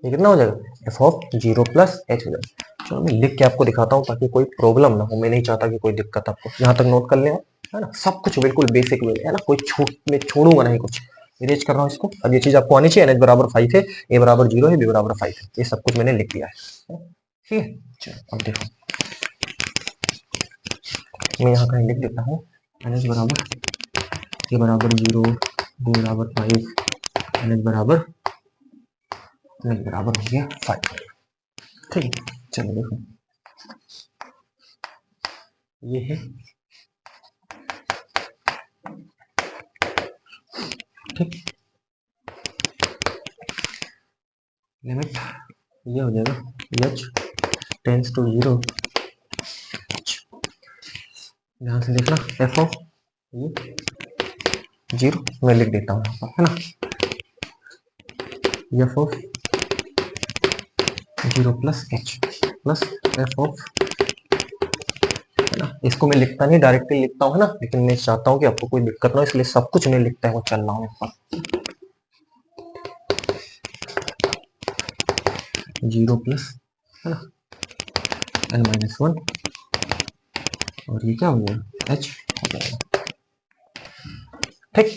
ये कितना हो जाएगा एफ ऑफ 0 प्लस एच हो जाएगा। चलो मैं लिख के आपको दिखाता हूँ ताकि कोई प्रॉब्लम ना हो, मैं नहीं चाहता कि कोई दिक्कत आपको, यहाँ तक नोट कर ले, है ना। सब कुछ बिल्कुल बेसिक में है ना, कोई छूट मैं छोड़ूंगा नहीं कुछ, इरेज कर रहा हूँ इसको। अब ये चीज आपको आनी चाहिए, NH बराबर 5 है, ए बराबर 0 है, बी बराबर 5 है, ये सब कुछ मैंने लिख दिया है, ठीक है। चलो अब देखो, मैं यहाँ कहीं लिख देता हूँ, NH बराबर ए बराबर 0, बी बराबर 5, NH बराबर हो गया 5, ठीक है। चलो देखो, ये है, ठीक, लिमिट ये हो जाएगा h टेंस टू 0, ध्यान से देखना, एफ ऑफ जीरो मैं लिख देता हूँ यहाँ पर, है ना, F of zero plus H plus f of, है ना। इसको मैं लिखता नहीं, डायरेक्टली लिखता हूँ, है ना, लेकिन मैं चाहता हूँ कि आपको कोई दिक्कत ना हो, इसलिए सब कुछ मैं लिखता हूँ चल रहा हूँ यहाँ पर। जीरो प्लस, है ना, एन माइनस वन, और ये क्या हो गया, एच हो जाएगा। ठीक,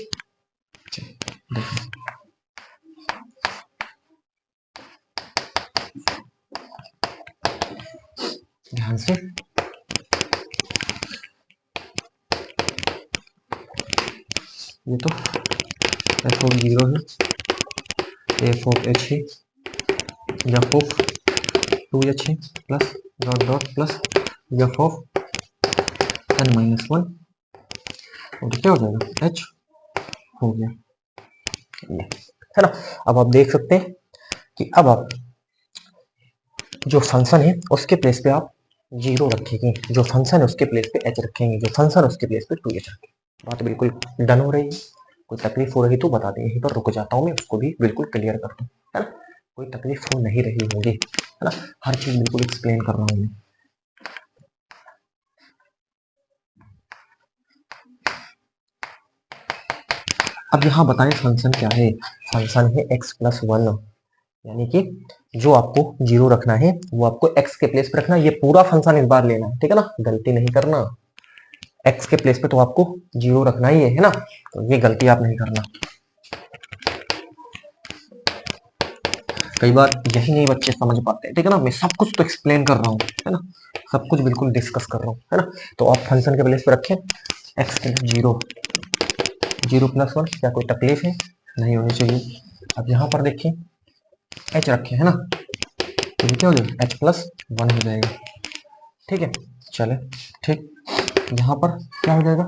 देखो ध्यान से, ये तो एफ ऑफ जीरो है, एफ ऑफ एच है, एफ ऑफ टू एच है, plus dot dot plus f of n minus one, और क्या हो जाएगा, एच हो गया, है ना। अब आप देख सकते हैं कि अब आप जो फंक्शन है उसके प्लेस पे आप जीरो रखेंगे, जो फंक्शन है उसके प्लेस पे एच रखेंगे, जो फंक्शन है उसके प्लेस पे टू एच रखेंगे। बात बिल्कुल डन हो रही है, कोई तकलीफ हो रही तो बता दें, यहीं पर रुक जाता हूँ मैं, उसको भी बिल्कुल क्लियर कर दूँ, है ना, कोई तकलीफ हो नहीं रही होगी, है ना, हर चीज बिल्कुल एक्सप्लेन कर रहा हूँ मैं। अब यहाँ बताएं फंक्शन क्या है, फंक्शन है एक्स प्लस वन, यानी कि जो आपको जीरो रखना है वो आपको x के प्लेस पे रखना है, ये पूरा फंक्शन इस बार लेना है, ठीक है ना, गलती नहीं करना, x के प्लेस पे तो आपको जीरो रखना ही है ना, तो ये गलती आप नहीं करना। कई बार यही नहीं बच्चे समझ पाते हैं, ठीक है ना, मैं सब कुछ तो एक्सप्लेन कर रहा हूँ, है ना, सब कुछ बिल्कुल डिस्कस कर रहा हूँ, है ना। तो आप फंक्शन के प्लेस पे रखें x के लिए जीरो, जीरो प्लस वन, क्या कोई तकलीफ है, नहीं होनी चाहिए। अब यहाँ पर देखिए h रखे, है ना, तो ये क्या हो जाएगा, h प्लस वन हो जाएगा, ठीक है, चले ठीक, यहाँ पर क्या हो जाएगा,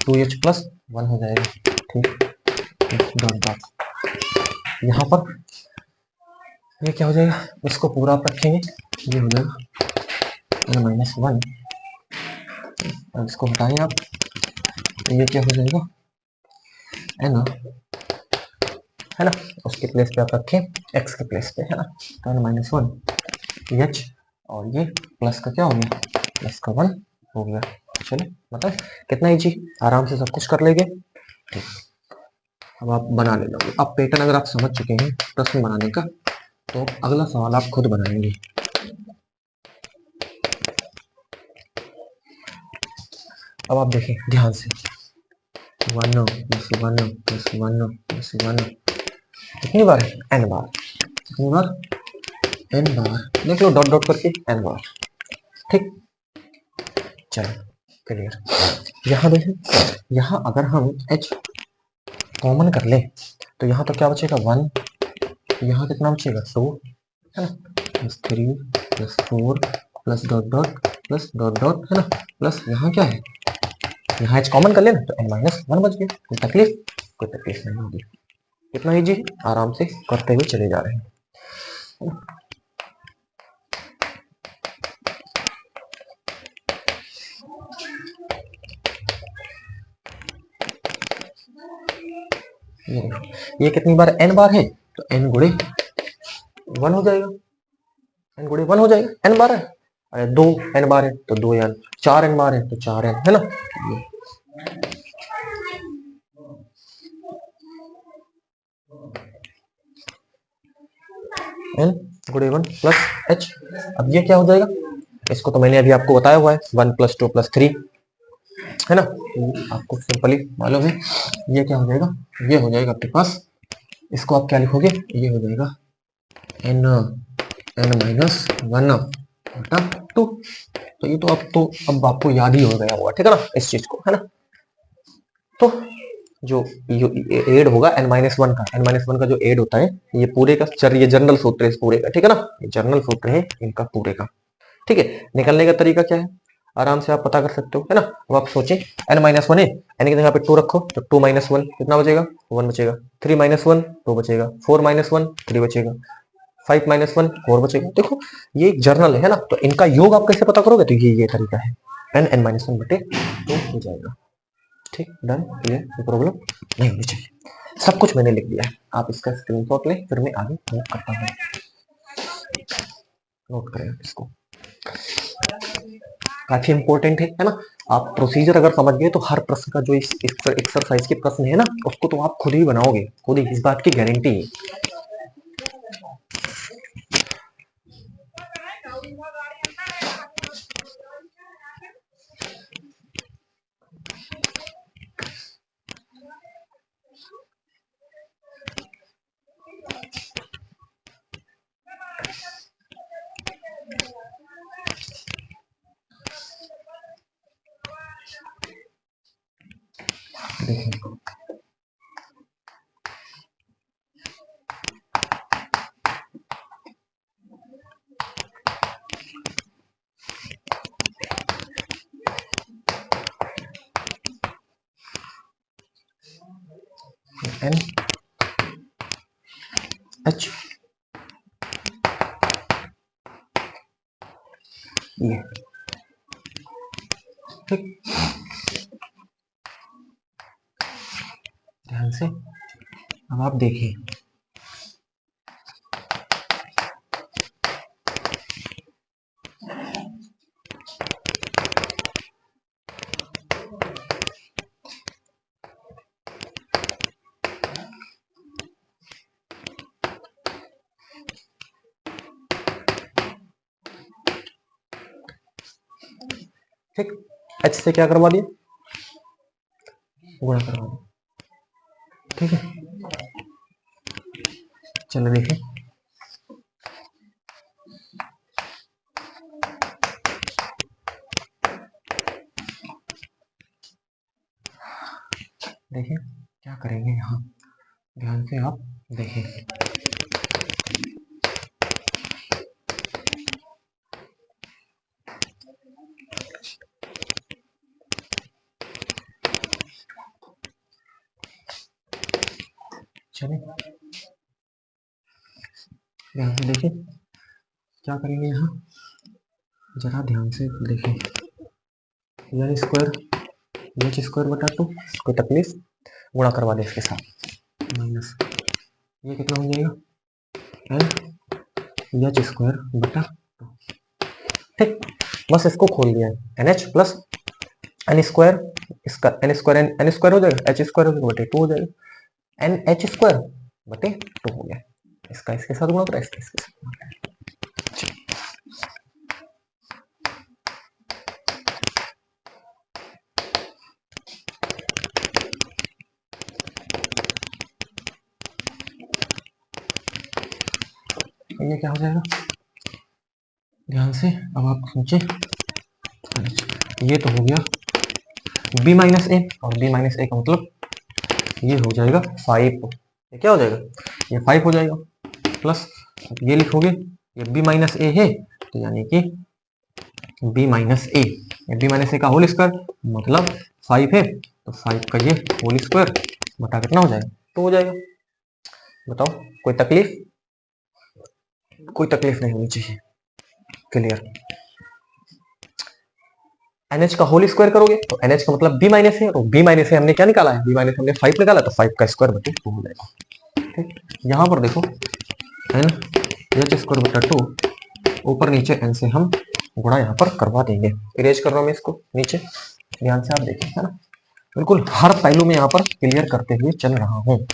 टू एच प्लस वन हो जाएगा, ठीक, डॉट डॉट, यहाँ पर ये क्या हो जाएगा, इसको पूरा आप रखेंगे, ये हो जाएगा एन माइनस वन, और इसको हटाएं आप, तो ये क्या हो जाएगा, एन, है ना, उसके प्लेस पे आप रखें एक्स के प्लेस पे, है ना, तो एन माइनस वन एच, और ये प्लस का क्या हो गया, प्लस का वन हो गया। चलिए मतलब कितना इजी, आराम से सब कुछ कर लेंगे, ठीक। अब आप बना लेना, अब पैटर्न अगर आप समझ चुके हैं प्रश्न बनाने का, तो अगला सवाल आप खुद बनाएंगे। अब आप देखें ध्यान से, one plus one plus one plus one, कितनी बार, एन बार, कितनी बार, एन बार, देख लो डॉट डॉट करके एन बार, ठीक, चलो क्लियर। यहाँ देखें, यहाँ अगर हम h कॉमन कर ले तो यहाँ तो क्या बचेगा, वन, यहाँ कितना बचेगा, टू, है ना, plus three plus four plus dot dot plus dot dot, है ना, प्लस यहाँ क्या है, यहाँ h कॉमन कर लेना तो n माइनस वन बच गया, कोई तकलीफ, कोई तकलीफ नहीं होगी, कितना इजी, आराम से करते हुए चले जा रहे हैं। ये कितनी बार, n बार है तो n गुणे वन हो जाएगा, n गुणे वन हो जाएगा, n बार है, अरे दो n बार है तो दो n, चार n बार है तो चार n, है ना, n गुणे वन प्लस h। अब ये क्या हो जाएगा, इसको तो मैंने अभी आपको बताया हुआ है, one plus two plus three, है ना, आपको सिंपली मालूम है, ये क्या हो जाएगा, ये हो जाएगा आपके पास, इसको आप क्या लिखोगे, ये हो जाएगा n n माइनस वन बटा टू, तो ये तो अब आपको याद ही हो गया होगा, ठीक है ना, इस चीज को, है ना। तो जो एड होगा n माइनस वन का, n माइनस वन का जो एड होता है, ये पूरे का ये जनरल सूत्र है इस पूरे का, ठीक है ना, ये जनरल सूत्र है इनका पूरे का, ठीक है। निकलने का तरीका क्या है, आराम से आप पता कर सकते हो, है ना। अब आप सोचें n माइनस वन है, n की जगह पे टू रखो तो टू माइनस वन कितना बचेगा, वन बचेगा, थ्री माइनस वन टू बचेगा, फोर माइनस वन थ्री बचेगा, फाइव माइनस वन फोर बचेगा। देखो ये जर्नल है ना, तो इनका योग आप कैसे पता करोगे, तो ये तरीका है, n-1 बटे 2 हो जाएगा। ठीक, डन, क्लियर, कोई प्रॉब्लम नहीं होनी चाहिए। सब कुछ मैंने लिख दिया है, आप इसका स्क्रीनशॉट लें, फिर मैं आगे नोट करता हूँ। नोट करें इसको, काफी इंपॉर्टेंट है ना। आप प्रोसीजर अगर समझ गए तो हर प्रश्न का जो इस एक्सरसाइज के प्रश्न है ना, उसको तो आप खुद ही बनाओगे, खुद ही, इस बात की गारंटी है। देखिए एन एच ये, ठीक, ध्यान से अब आप देखिए, ठीक, एच से क्या करवा दिया, गुणा करवा दिया, ठीक है। चलो देखिए, देखिए क्या करेंगे यहाँ, ध्यान से आप देखें, चलिए ध्यान से देखिए क्या करेंगे यहाँ, जरा ध्यान से देखिए, एन स्क्वायर एच स्क्वायर बटा 2, कोई तकलीफ, गुणा करवा दे इसके साथ, माइनस ये कितना हो जाएगा, एन एच स्क्वायर बटा 2, ठीक, बस इसको खोल दिया है, n h plus n square, इसका एन स्क्वायर हो जाएगा, एच स्क्वायर हो जाएगा बटे 2 हो जाएगा, एन एच स्क्वायर बटे 2 हो गया, इसका इसके साथ गुणा करा, इसका इसके साथ गुणा करा। ये क्या हो जाएगा, ध्यान से अब आप सोचे, ये तो हो गया b माइनस ए, और b माइनस ए का मतलब ये हो जाएगा 5, ये क्या हो जाएगा, ये 5 हो जाएगा, प्लस ये लिखोगे, ये b माइनस ए है, तो यानी कि b minus A, B minus a का होल स्क्वायर मतलब 5 है, तो 5 का ये होल स्क्वायर बटा कितना हो जाएगा, 2 हो जाएगा। बताओ कोई तकलीफ, कोई तकलीफ नहीं होनी चाहिए, क्लियर। NH का होल स्क्वायर करोगे तो NH का मतलब b माइनस है, और b माइनस है हमने क्या निकाला है, b माइनस हमने 5 निकाला, तो 5 का स्क्वायर बटे 2 हो जाएगा, ठीक। यहाँ पर देखो n एच स्क्वायर बटा 2, ऊपर नीचे n से हम गुणा यहाँ पर करवा देंगे, इरेज कर रहा हूँ मैं इसको नीचे, ध्यान से आप देखिए, है ना, बिल्कुल हर पहलू में यहाँ पर क्लियर करते हुए चल रहा हूँ।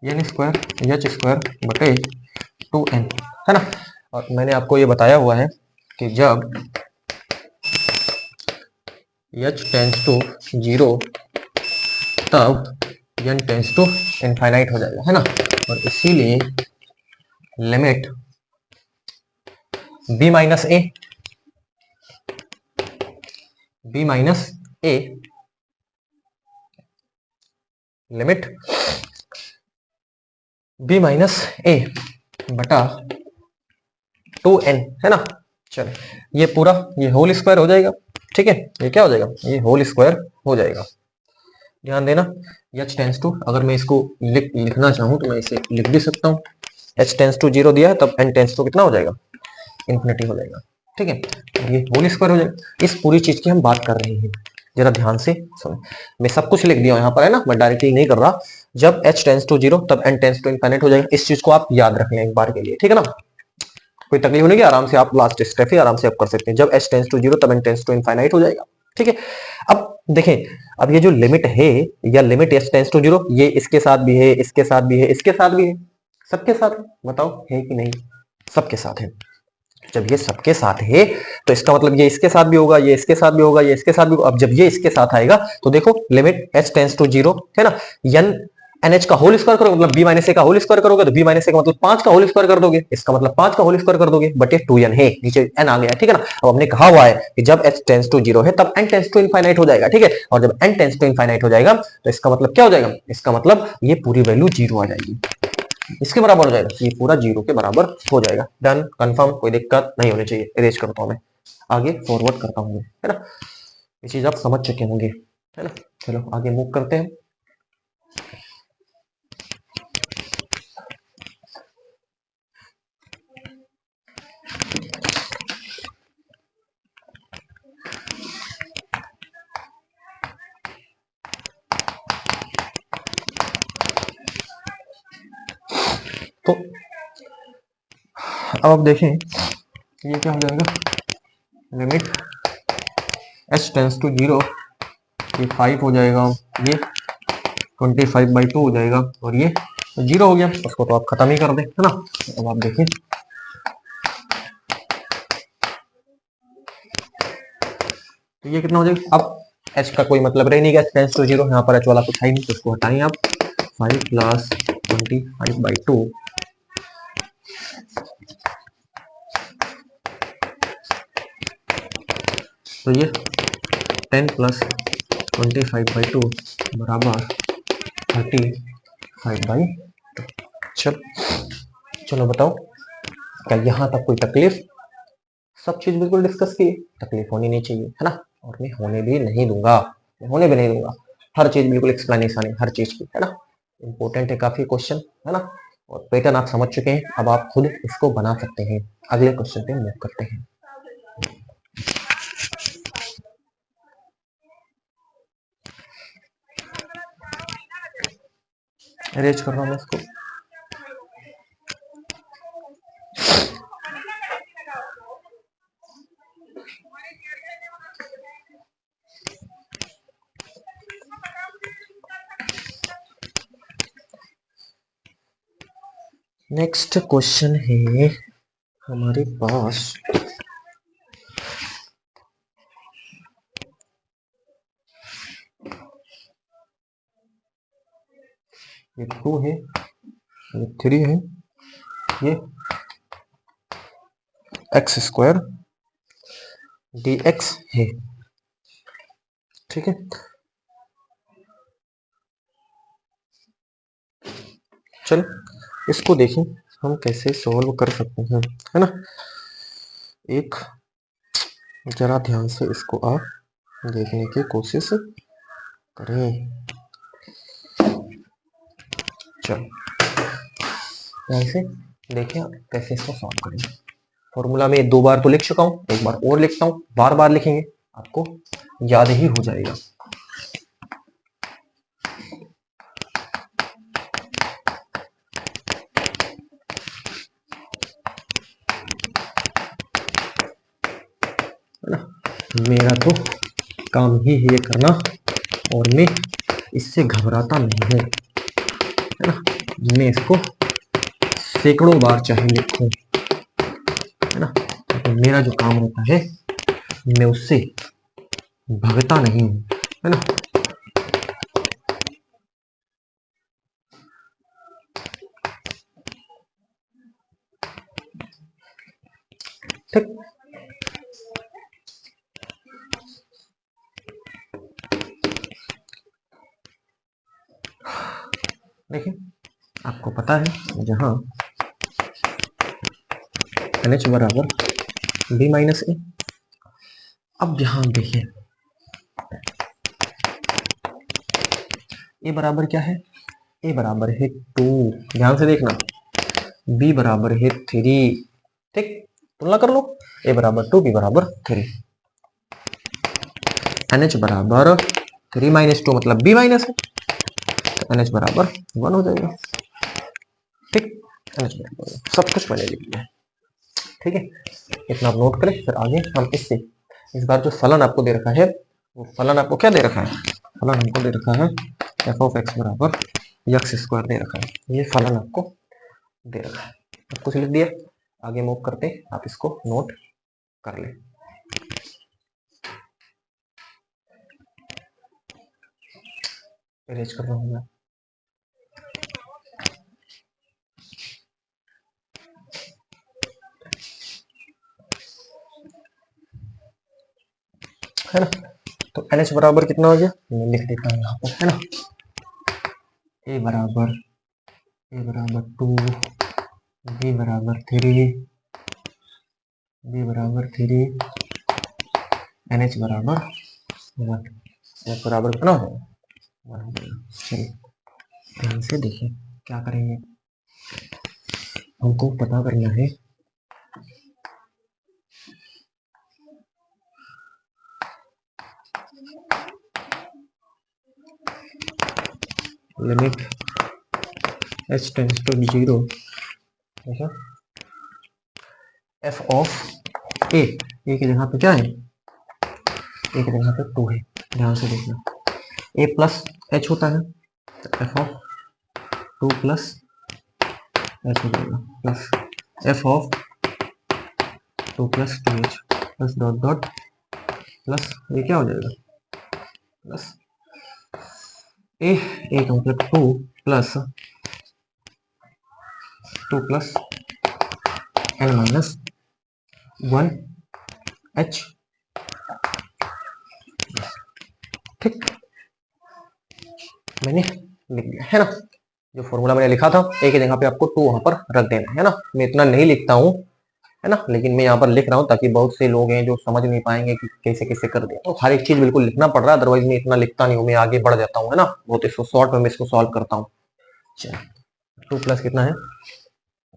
एन स्क्वायर एच स्क्वायर बटे 2n, है ना। और मैंने आपको ये बताया हुआ है कि जब h टेंस टू 0 तब n टेंस टू इनफाइनाइट हो जाएगा, है ना, और इसीलिए limit b minus a limit b minus a बटा 2n, है ना। चलो ये पूरा ये होल स्क्वायर हो जाएगा, ठीक है। ये क्या हो जाएगा, ये होल स्क्वायर हो जाएगा। ध्यान देना h टेंस टू, अगर मैं इसको लिखना चाहूं तो मैं इसे लिख भी सकता हूँ। h टेंस टू 0 दिया है तब n टेंस टू कितना हो जाएगा, इन्फिनिटी हो जाएगा, ठीक है। ये होल स्क्वायर हो जाएगा। इस पूरी चीज की हम बात कर रहे हैं, जरा ध्यान से सुनो। मैं सब कुछ लिख दिया यहाँ पर, है ना, मैं डायरेक्टली नहीं कर रहा। जब h टेंस टू 0 तब n टेंस टू इनफाइनाइट हो जाएगा। इस चीज को आप याद रख लें एक बार के लिए, ठीक है ना। कोई तकलीफ नहीं, आराम से आप लास्ट स्टेप ही आराम से आप कर सकते हैं। जब h टेंस टू 0 तब n टेंस टू इनफाइनाइट हो जाएगा, ठीक है। अब देखें, अब ये जो लिमिट है या लिमिट h टेंस टू 0, ये इसके साथ भी है, इसके साथ भी है, इसके साथ भी है, सबके साथ है। बताओ है कि नहीं, सबके साथ है। जब ये सबके साथ है तो इसका मतलब ये इसके साथ भी होगा, ये इसके साथ भी होगा, ये इसके साथ भी होगा। अब जब ये इसके साथ आएगा तो देखो लिमिट h टेंस टू 0, है ना, n एनएच का होल स्क्वायर करोगे मतलब b माइनस ए का होल स्क्वायर करोगे तो b माइनस ए का मतलब 5 का होल स्क्वायर कर दोगे, इसका मतलब 5 का होल स्क्वायर कर दोगे, बटे 2n है, नीचे n आ गया, ठीक है ना। अब हमने कहा हुआ है कि जब h टेंस टू 0 है तब n टेंस टू इनफाइनाइट हो जाएगा, ठीक है। और जब n टेंस टू इनफाइनाइट हो जाएगा तो इसका मतलब क्या हो जाएगा, इसका मतलब ये पूरी वैल्यू 0 आ जाएगी, इसके बराबर हो जाएगा, ये पूरा 0 के बराबर हो जाएगा। डन, कंफर्म, कोई दिक्कत नहीं होनी चाहिए। इरेज करता हूं मैं, आगे फॉरवर्ड करता हूं मैं, है ना। ये चीज आप समझ चुके होंगे, है ना। चलो आगे मूव करते हैं। तो अब आप देखें ये क्या हो जाएगा, लिमिट h टेंस टू 0, ये 5 हो जाएगा, ये 25/2 हो जाएगा और ये 0 हो गया, उसको तो आप खत्म ही कर दें, है ना। अब आप देखें तो ये कितना हो जाएगा। अब h का कोई मतलब रह नहीं गया, टेंस टू 0, यहाँ पर h वाला कुछ है नहीं तो उसको हटाएं आप। 5 प्लस 25/2, तो ये 10 प्लस 25/2 बराबर 35/2। चलो बताओ, क्या यहाँ तक कोई तकलीफ, सब चीज बिल्कुल डिस्कस की, तकलीफ होनी नहीं चाहिए, है ना। और मैं होने भी नहीं दूंगा, होने भी नहीं दूंगा। हर चीज बिल्कुल एक्सप्लेनेशन है हर चीज की, है ना। इंपॉर्टेंट है काफी क्वेश्चन, है ना। और पैटर्न आप समझ चुके हैं, अब आप खुद इसको बना सकते हैं। अगले क्वेश्चन पे मूव करते हैं। अरेंज कर रहा हूँ मैं इसको। नेक्स्ट क्वेश्चन है हमारे पास, ये 2 है, ये 3 है, ये एक्स स्क्वायर डी एक्स है, ठीक है। चलो इसको देखें हम कैसे सॉल्व कर सकते हैं, है ना। एक जरा ध्यान से इसको आप देखने की कोशिश करें। चलो ध्यान से देखें आप कैसे इसको सॉल्व करें। फॉर्मूला में 2 बार तो लिख चुका हूं, एक बार और लिखता हूं, बार बार लिखेंगे आपको याद ही हो जाएगा। है ना, मेरा तो काम ही है ये करना और मैं इससे घबराता नहीं हूं, है ना। मैं इसको सैकड़ों बार चाहे लिखूं, है ना, तो मेरा जो काम होता है मैं उससे भगता नहीं हूं, है ना। ठीक, देखिए आपको पता है जहां NH बराबर B माइनस ए। अब यहां देखिए ए बराबर क्या है, ए बराबर है 2, ध्यान से देखना, बी बराबर है 3, ठीक, तुलना कर लो, ए बराबर 2 बी बराबर 3, NH बराबर 3 माइनस 2 मतलब बी माइनस है, तो NH बराबर 1 हो जाएगा, ठीक, NH बराबर सब कुछ मैंने लिख लिया है, ठीक है, इतना आप नोट करें। फिर आगे हम इससे इस बार जो फलन आपको दे रखा है, वो फलन आपको क्या दे रखा है, फलन हमको दे रखा है एफ ऑफ एक्स बराबर एक्स स्क्वायर दे रखा है, ये फलन आपको दे रखा है, सब कुछ लिख दिया। आगे मूव करते, आप इसको नोट कर ले। इरेज कर रहा हूँ मैं, है ना, तो NH बराबर कितना हो गया, मैं लिख देता हूँ यहाँ पर, है ना, ए बराबर 2, बी बराबर 3, बी बराबर 3, NH बराबर 1, NH बराबर कितना हो जाएगा 1 हो जाएगा। चलिए ध्यान से देखिए क्या करेंगे, हमको पता करना है लिमिट h टेंड्स टू 0, देखो f ऑफ ए की जगह पे क्या है, ए की जगह पे 2 है, ध्यान से देखना, ए प्लस एच होता है, तो एफ ऑफ 2 प्लस एच हो जाएगा, plus f of 2 plus 2h plus dot dot plus ये क्या हो जाएगा, प्लस ए का मतलब 2 प्लस n माइनस 1 h, ठीक, मैंने लिख दिया है ना, जो फॉर्मूला मैंने लिखा था ए की जगह पे आपको 2 वहां पर रख देना है ना, मैं इतना नहीं लिखता हूँ, है ना, लेकिन मैं यहाँ पर लिख रहा हूँ ताकि बहुत से लोग हैं जो समझ नहीं पाएंगे कि कैसे कैसे कर दिया, तो हर एक चीज बिल्कुल लिखना पड़ रहा है, अदरवाइज मैं इतना लिखता नहीं हूँ, मैं आगे बढ़ जाता हूँ, है ना, बहुत इसको शॉर्ट में मैं इसको सॉल्व करता हूँ। चलो 2 प्लस कितना है,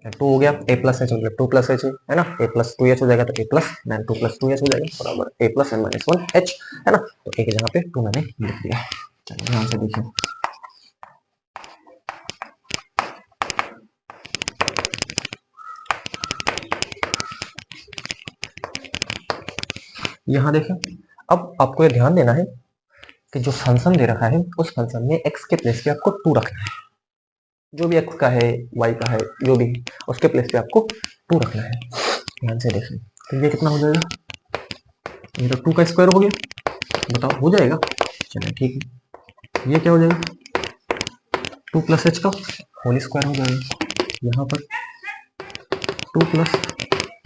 2 हो गया, ए प्लस एच मतलब 2 प्लस एच है ना, ए प्लस 2h हो जाएगा, तो ए प्लस 2 प्लस 2h हो जाएगा बराबर ए प्लस n माइनस 1h, है ना, तो ए की जगह पे 2 मैंने लिख दिया। चलो ध्यान से देखिए, यहाँ देखें, अब आपको ये ध्यान देना है कि जो फंक्शन दे रखा है उस फंक्शन में x के प्लेस पे आपको 2 रखना है, जो भी x का है y का है जो भी उसके प्लेस पे आपको 2 रखना है, ध्यान से देखें, तो ये कितना हो जाएगा, ये तो 2 का स्क्वायर हो गया, बताओ हो जाएगा, चलिए ठीक है, ये क्या हो जाएगा 2 प्लस एच का होल स्क्वायर हो जाएगा, यहाँ पर 2 प्लस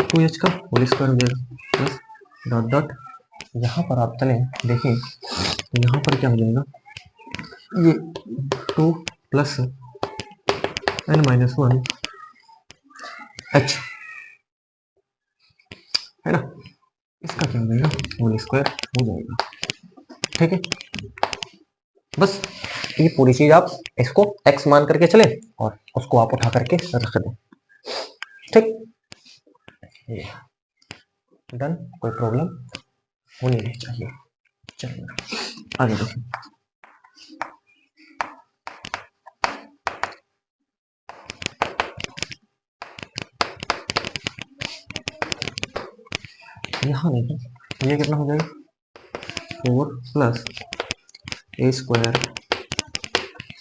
2h का होल स्क्वायर हो जाएगा, प्लस डॉट डॉट, यहाँ पर आप चलें देखें, यहाँ पर क्या हो जाएगा, ये 2 प्लस n माइनस 1 h, है ना, इसका क्या हो जाएगा होल स्क्वायर हो जाएगा, ठीक है, बस ये पूरी चीज आप इसको x मान करके चले और उसको आप उठा करके रख दें, ठीक, ये डन, कोई प्रॉब्लम होनी नहीं चाहिए। चलिए आगे देखिए, यहाँ देखिए ये कितना हो जाएगा 4 plus a square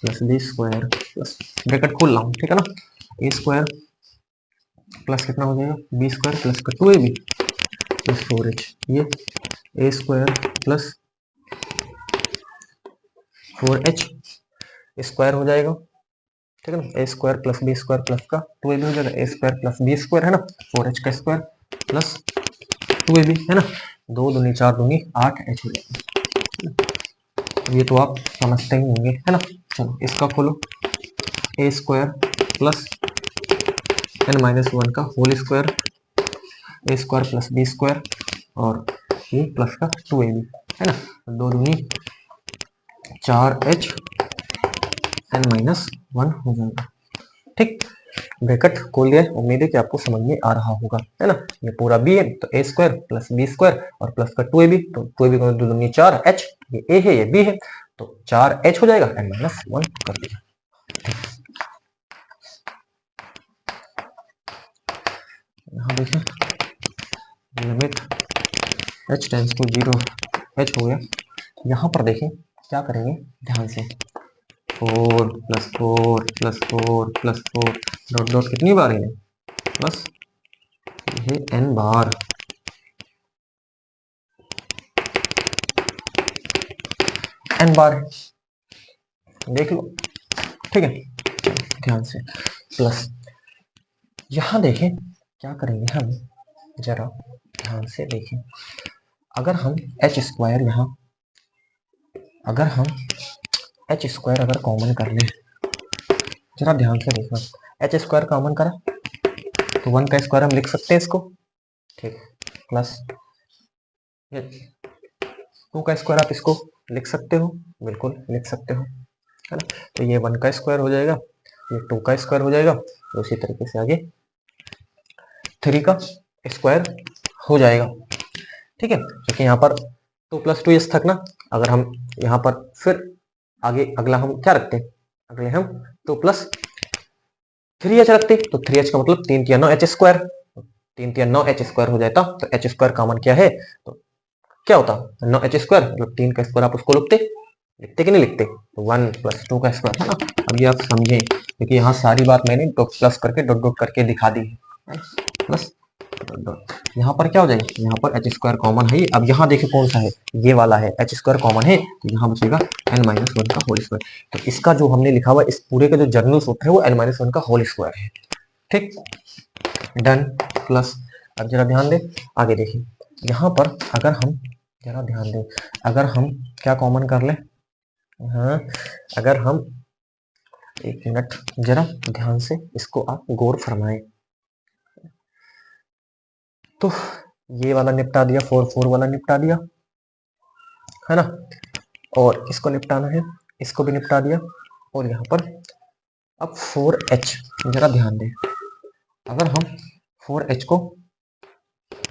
plus b square plus bracket खोल रहा हूँ, ठीक है ना, ए स्क्वायर प्लस कितना हो जाएगा बी स्क्वायर प्लस का 2ab प्लस 4h, ये ए स्क्वायर प्लस 4h स्क्वायर हो जाएगा, ठीक है ना, a square plus b square plus का 2ab हो जाएगा, a square plus b square है ना, 4h का स्क्वायर प्लस 2ab है ना, 2 दूनी 4 दूनी 8h हो जाएगा, ये तो आप समझते ही होंगे, है ना, चलो इसका खोलो, a square plus n minus one का whole square, a square plus b square, और ये प्लस का 2ab है ना, दो दूनी 4h n माइनस वन हो जाएगा। ठीक, ब्रैकेट खोल दिया। उम्मीद है कि आपको समझ में आ रहा होगा, है ना। ये पूरा b है तो a square plus b square और प्लस का 2ab, तो 2ab को दो दूनी 4h, ये a है ये b है, तो 4h हो जाएगा, n माइनस वन कर दिया। यहाँ देखें limit h tends to 0 h हो गया। यहाँ पर देखें क्या करेंगे ध्यान से, 4 plus 4 plus 4 plus 4 dot dot कितनी बार है प्लस ये n बार, n बार देख लो, ठीक है ध्यान से। प्लस यहाँ देखें क्या करेंगे हम, जरा ध्यान से देखें, अगर हम h स्क्वायर यहाँ, अगर हम h स्क्वायर अगर कॉमन कर ले, जरा ध्यान से देखना, h स्क्वायर कॉमन करा तो 1 का स्क्वायर हम लिख सकते हैं इसको, ठीक, प्लस 2 का स्क्वायर आप इसको लिख सकते हो, बिल्कुल लिख सकते हो, है ना। तो ये 1 का स्क्वायर हो जाएगा, ये 2 का स्क्वायर हो जाएगा, तो उसी तरीके से आगे 3 का स्क्वायर हो जाएगा, ठीक है। क्योंकि यहाँ पर 2 प्लस 2 तक ना, अगर हम यहाँ पर फिर आगे अगला हम क्या रखते हैं, अगले हम 2 प्लस 3h रखते, तो 3h का मतलब 3 3 9 h स्क्वायर, 3 3 9 h स्क्वायर हो जाता, तो h स्क्वायर कॉमन क्या है, तो क्या होता 9h स्क्वायर, मतलब 3 का स्क्वायर आप उसको लिखते कि नहीं लिखते, तो 1 प्लस 2 का स्क्वायर, है ना। अब ये आप समझें क्योंकि यहाँ सारी बात मैंने प्लस करके डॉट डॉट करके दिखा दी है, प्लस यहाँ पर क्या हो जाएगा, यहाँ पर h स्क्वायर कॉमन है। अब यहाँ देखिए कौन सा है, ये वाला है, h स्क्वायर कॉमन है, तो यहाँ बचेगा n माइनस वन का होल स्क्वायर। तो इसका जो हमने लिखा हुआ इस पूरे का जो जर्नल सूत्र है वो n माइनस वन का होल स्क्वायर है, ठीक, डन। प्लस अब जरा ध्यान दें, आगे देखिए यहाँ पर अगर हम जरा ध्यान दें, अगर हम क्या कॉमन कर ले, हाँ अगर हम, एक मिनट जरा ध्यान से इसको आप गौर फरमाएं, तो ये वाला निपटा दिया, 4 4 वाला निपटा दिया, है ना, और इसको निपटाना है, इसको भी निपटा दिया, और यहाँ पर अब 4h, जरा ध्यान दें, अगर हम 4h को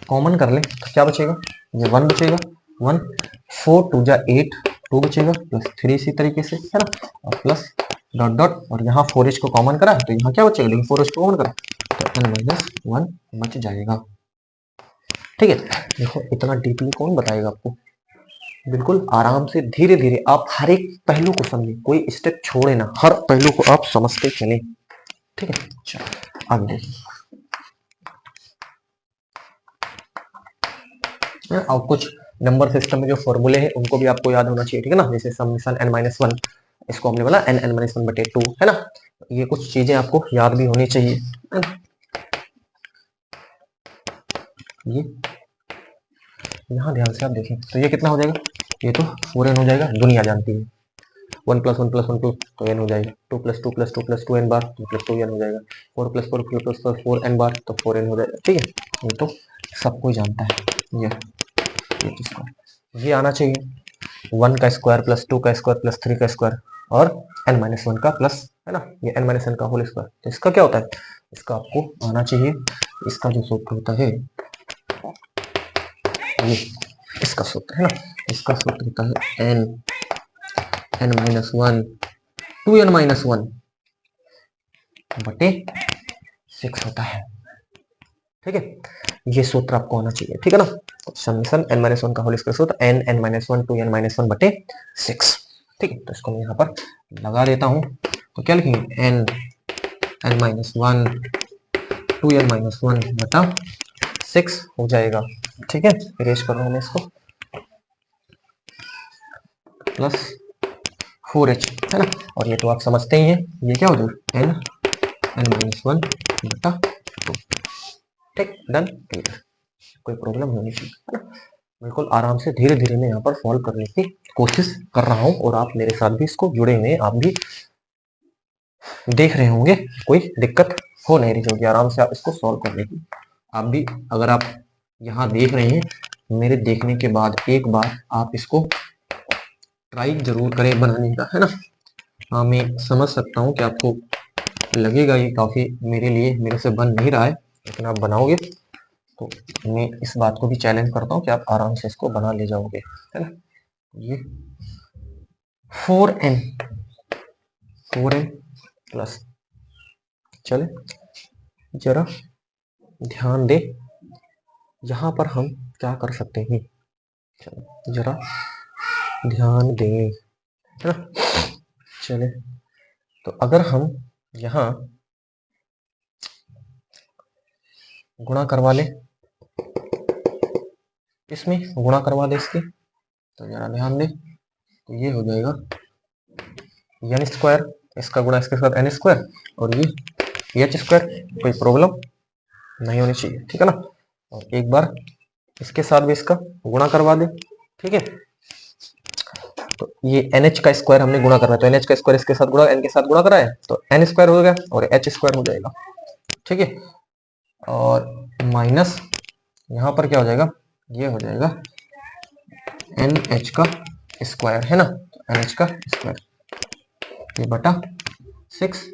कॉमन कर ले तो क्या बचेगा, ये 1 बचेगा, 1 4 2 जा 8 2 बचेगा, प्लस 3 इसी तरीके से, है ना, और प्लस डॉट डॉट, और यहाँ 4h को कॉमन करा तो यहाँ क्या बचेगा, लेकिन 4h को कॉमन करा तो n माइनस वन बच जाएगा, ठीक है। देखो इतना डीपली कौन बताएगा आपको, बिल्कुल आराम से धीरे धीरे आप हर एक पहलू को समझे, कोई स्टेप छोड़े ना, हर पहलू को आप समझते चले, ठीक है। चलो आगे देखिए, और कुछ नंबर सिस्टम में जो फॉर्मूले हैं उनको भी आपको याद होना चाहिए, ठीक है ना। जैसे समेशन n माइनस वन, इसको हमने बोला n n माइनस वन बटे 2, है ना। ये कुछ चीजें आपको याद भी होनी चाहिए, है ना। ये यहाँ ध्यान से आप देखें तो ये कितना हो जाएगा, ये तो 4n हो जाएगा, दुनिया जानती है 1 प्लस 1 प्लस 1 2 तो n हो जाएगा, 2 प्लस 2 प्लस 2 प्लस 2n बार 2 प्लस 2n हो जाएगा, 4 प्लस 4 प्लस 4n बार तो 4n हो जाएगा, ठीक है। ये तो सबको जानता है, ये आना चाहिए 1 का स्क्वायर प्लस 2 का स्क्वायर प्लस 3 का स्क्वायर और n माइनस वन का प्लस, है ना, ये n माइनस वन का होल स्क्वायर, तो इसका क्या होता है, इसका आपको आना चाहिए, इसका जो सूत्र होता है ये इसका सूत्र है ना, इसका सूत्र होता है n minus one 2n minus one बटे 6 होता है, ठीक है। ये सूत्र आपको आना चाहिए, ठीक है ना। समेशन n माइनस वन का होल स्क्वायर सूत्र n minus one 2n minus one बटे 6, ठीक है। तो इसको मैं यहाँ पर लगा देता हूँ, तो क्या लिखेंगे n minus one 2n minus one बटा 6 हो जाएगा, ठीक है। इरेज कर रहा हूँ मैं इसको, प्लस 4h, है ना, और ये तो आप समझते ही हैं, ये क्या हो जाएगा n माइनस वन बटा 2, ठीक, डन, कोई प्रॉब्लम होनी चाहिए, है ना। बिल्कुल आराम से धीरे धीरे मैं यहाँ पर सॉल्व करने की कोशिश कर रहा हूँ, और आप मेरे साथ भी इसको जुड़े हुए, आप भी देख रहे होंगे, कोई दिक्कत हो नहीं रही होगी, आराम से आप इसको सॉल्व कर लेंगे। आप भी अगर आप यहाँ देख रहे हैं मेरे देखने के बाद एक बार आप इसको ट्राई जरूर करें बनाने का, है ना। हाँ, मैं समझ सकता हूँ कि आपको लगेगा ये काफी मेरे से बन नहीं रहा है, लेकिन आप बनाओगे तो मैं इस बात को भी चैलेंज करता हूँ कि आप आराम से इसको बना ले जाओगे, है ना। ये 4n प्लस, चले जरा ध्यान दे, यहाँ पर हम क्या कर सकते हैं, चलो जरा ध्यान दें, है ना। चले तो अगर हम यहाँ गुणा करवा ले, इसमें गुणा करवा दे इसके, तो जरा ध्यान दे, तो ये हो जाएगा एन स्क्वायर, इसका गुणा इसके साथ एन स्क्वायर, और ये एच स्क्वायर, कोई प्रॉब्लम नहीं होनी चाहिए, ठीक है ना। और एक बार इसके साथ भी इसका गुणा करवा दे, ठीक है। तो ये NH का स्क्वायर हमने गुणा करना है, तो NH का स्क्वायर इसके साथ गुणा, n के साथ गुणा करा है तो n स्क्वायर हो गया और h स्क्वायर हो जाएगा, ठीक है। और माइनस यहाँ पर क्या हो जाएगा, ये हो जाएगा NH का स्क्वायर, है ना। तो NH का स्क्वायर ये बटा 6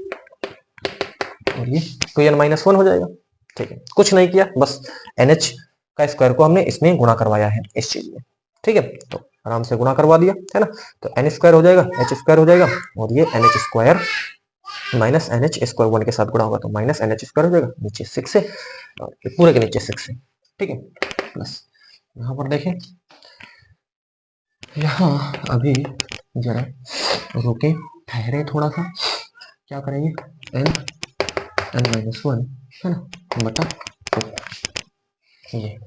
और ये 2n-1 हो जाएगा, ठीक है। कुछ नहीं किया, बस NH का स्क्वायर को हमने इसमें गुणा करवाया है इस चीज में, ठीक है। तो आराम से गुणा करवा दिया, है ना। तो n स्क्वायर हो जाएगा, h स्क्वायर हो जाएगा, और ये NH square minus NH square 1 के साथ गुणा होगा तो माइनस NH स्क्वायर हो जाएगा, नीचे 6 है और पूरे के नीचे 6 है, ठीक है। प्लस यहाँ पर देखें, यहाँ अभी जरा रुके, ठहरे थोड़ा सा, क्या करेंगे, n-1 है ना बटा 2, ये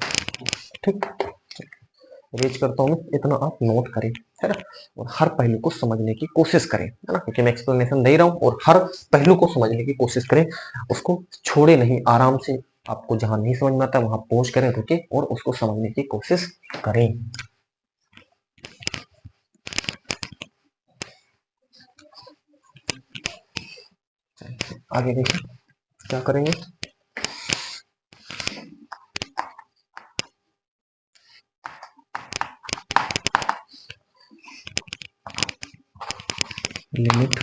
ठीक। रेज करता हूँ मैं, इतना आप नोट करें, है ना, और हर पहलू को समझने की कोशिश करें, है ना, क्योंकि मैं एक्सप्लेनेशन दे रहा हूँ और हर पहलू को समझने की कोशिश करें, उसको छोड़े नहीं, आराम से आपको जहां नहीं समझ में आता वहां पहुंच करें, रुके और उसको समझने की कोशिश करें। आगे देखिए क्या करेंगे, limit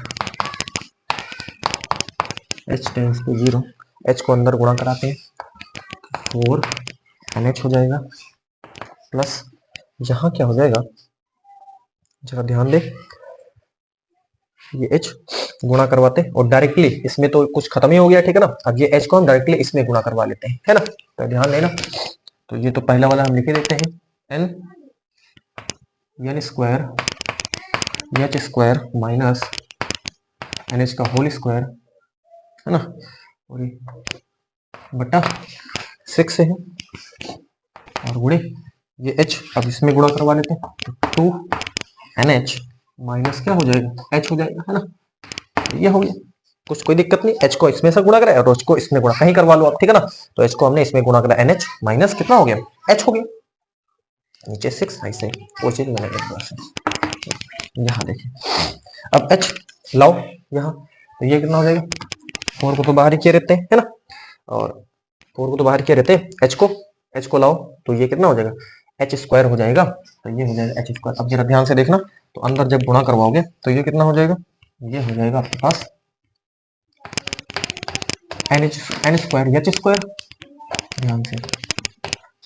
h tends to 0, h को अंदर गुणा कराते हैं, 4NH हो जाएगा, प्लस यहाँ क्या हो जाएगा, जरा ध्यान दे, ये h गुणा करवाते हैं और डायरेक्टली इसमें तो कुछ खत्म ही हो गया, ठीक है ना। अब ये h को हम डायरेक्टली इसमें गुणा करवा लेते हैं, है ना, तो ध्यान देना। तो ये तो पहला वाला हम लिखे देते हैं, n square h square minus NH का होल स्क्वायर, है ना, और ये बटा 6 है और गुणे ये h, अब इसमें गुणा करवा लेते हैं, तो 2NH माइनस क्या हो जाएगा, h हो जाएगा, है ना। ये हो गया, कुछ कोई दिक्कत नहीं, h को इसमें से गुणा करा और h को इसमें गुणा कहीं करवा लो आप, ठीक है ना। तो h को हमने इसमें गुणा करा, NH माइनस कितना हो गया, h हो गया, नीचे 6, ऐसे वो चीज मैंने यहाँ देखिए। अब h लाओ यहाँ, तो ये कितना हो जाएगा, 4 को तो बाहर ही किए रहते हैं, है ना, और 4 को तो बाहर किए रहते हैं, h को लाओ तो ये कितना हो जाएगा, h स्क्वायर हो जाएगा, तो ये हो जाएगा h स्क्वायर। अब जरा ध्यान से देखना, तो अंदर जब गुणा करवाओगे तो ये कितना हो जाएगा, ये हो जाएगा आपके पास n स्क्वायर h स्क्वायर, ध्यान से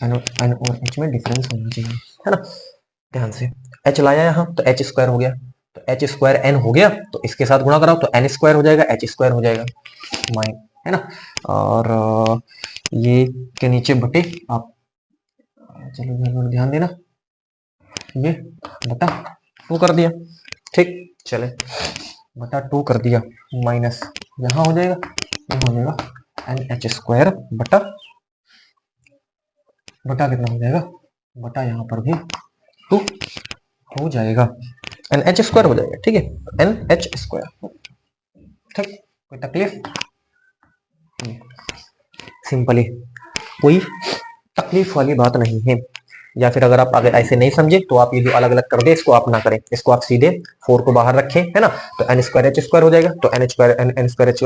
n और h में डिफरेंस होना चाहिए, है ना। ध्यान से h लाया यहाँ तो h स्क्वायर हो गया, तो h स्क्वायर n हो गया, तो इसके साथ गुणा कराओ तो n स्क्वायर हो जाएगा, h स्क्वायर हो जाएगा, माइन, है ना। और ये के नीचे बटे आप, चलो ध्यान देना, ये बटा 2 कर दिया, ठीक, चले बटा 2 कर दिया, माइनस यहाँ हो जाएगा, यहाँ हो जाएगा NH स्क्वायर बटा कितना हो जाएगा, बटा यहाँ पर भी 2 हो जाएगा, NH स्क्वायर हो जाएगा, ठीक है, NH स्क्वायर, ठीक, कोई तकलीफ, सिंपली कोई तकलीफ वाली बात नहीं है। या फिर अगर आप अगर ऐसे नहीं समझे तो आप ये जो अलग अलग कर दे इसको आप ना करें, इसको आप सीधे 4 को बाहर रखें, है ना, तो एन स्क्वायर एच स्क्वायर हो जाएगा, तो n square n square h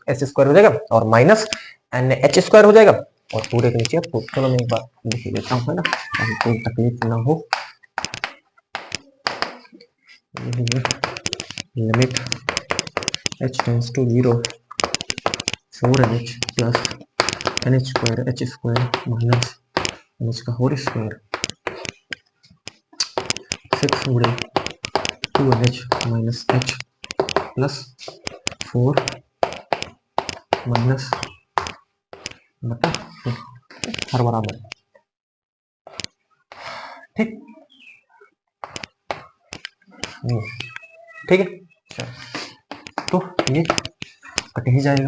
s square हो जाएगा और माइनस एन एच स्क्वायर हो जाएगा और पूरे के नीचे आपको, चलो मैं एक बार लिख लेता हूँ, है ना, ताकि कोई तकलीफ ना हो। Limit h tends to 0 4nh plus n h square minus n h का होल स्क्वायर 6 गुणे 2nh minus H plus 4 minus बटा हर बराबर, ठीक, ठीक है। तो ये कट ही जाएगा।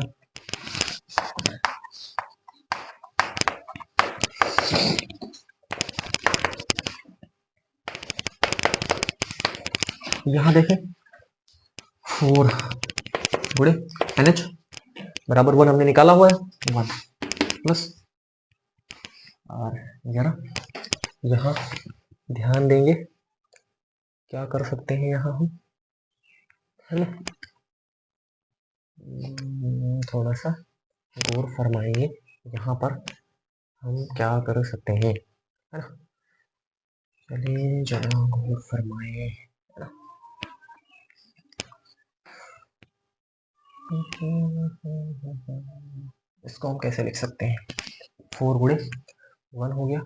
यहां देखें 4 गुणे एन एच बराबर 1 हमने निकाला हुआ है 1 प्लस और जरा यहाँ ध्यान देंगे क्या कर सकते हैं यहाँ हम, है ना, थोड़ा सा गौर फरमाएंगे यहाँ पर हम क्या कर सकते हैं, है ना, चलिए जरा गौर फरमाए, है ना। इसको हम कैसे लिख सकते हैं, 4 गुणे 1 हो गया,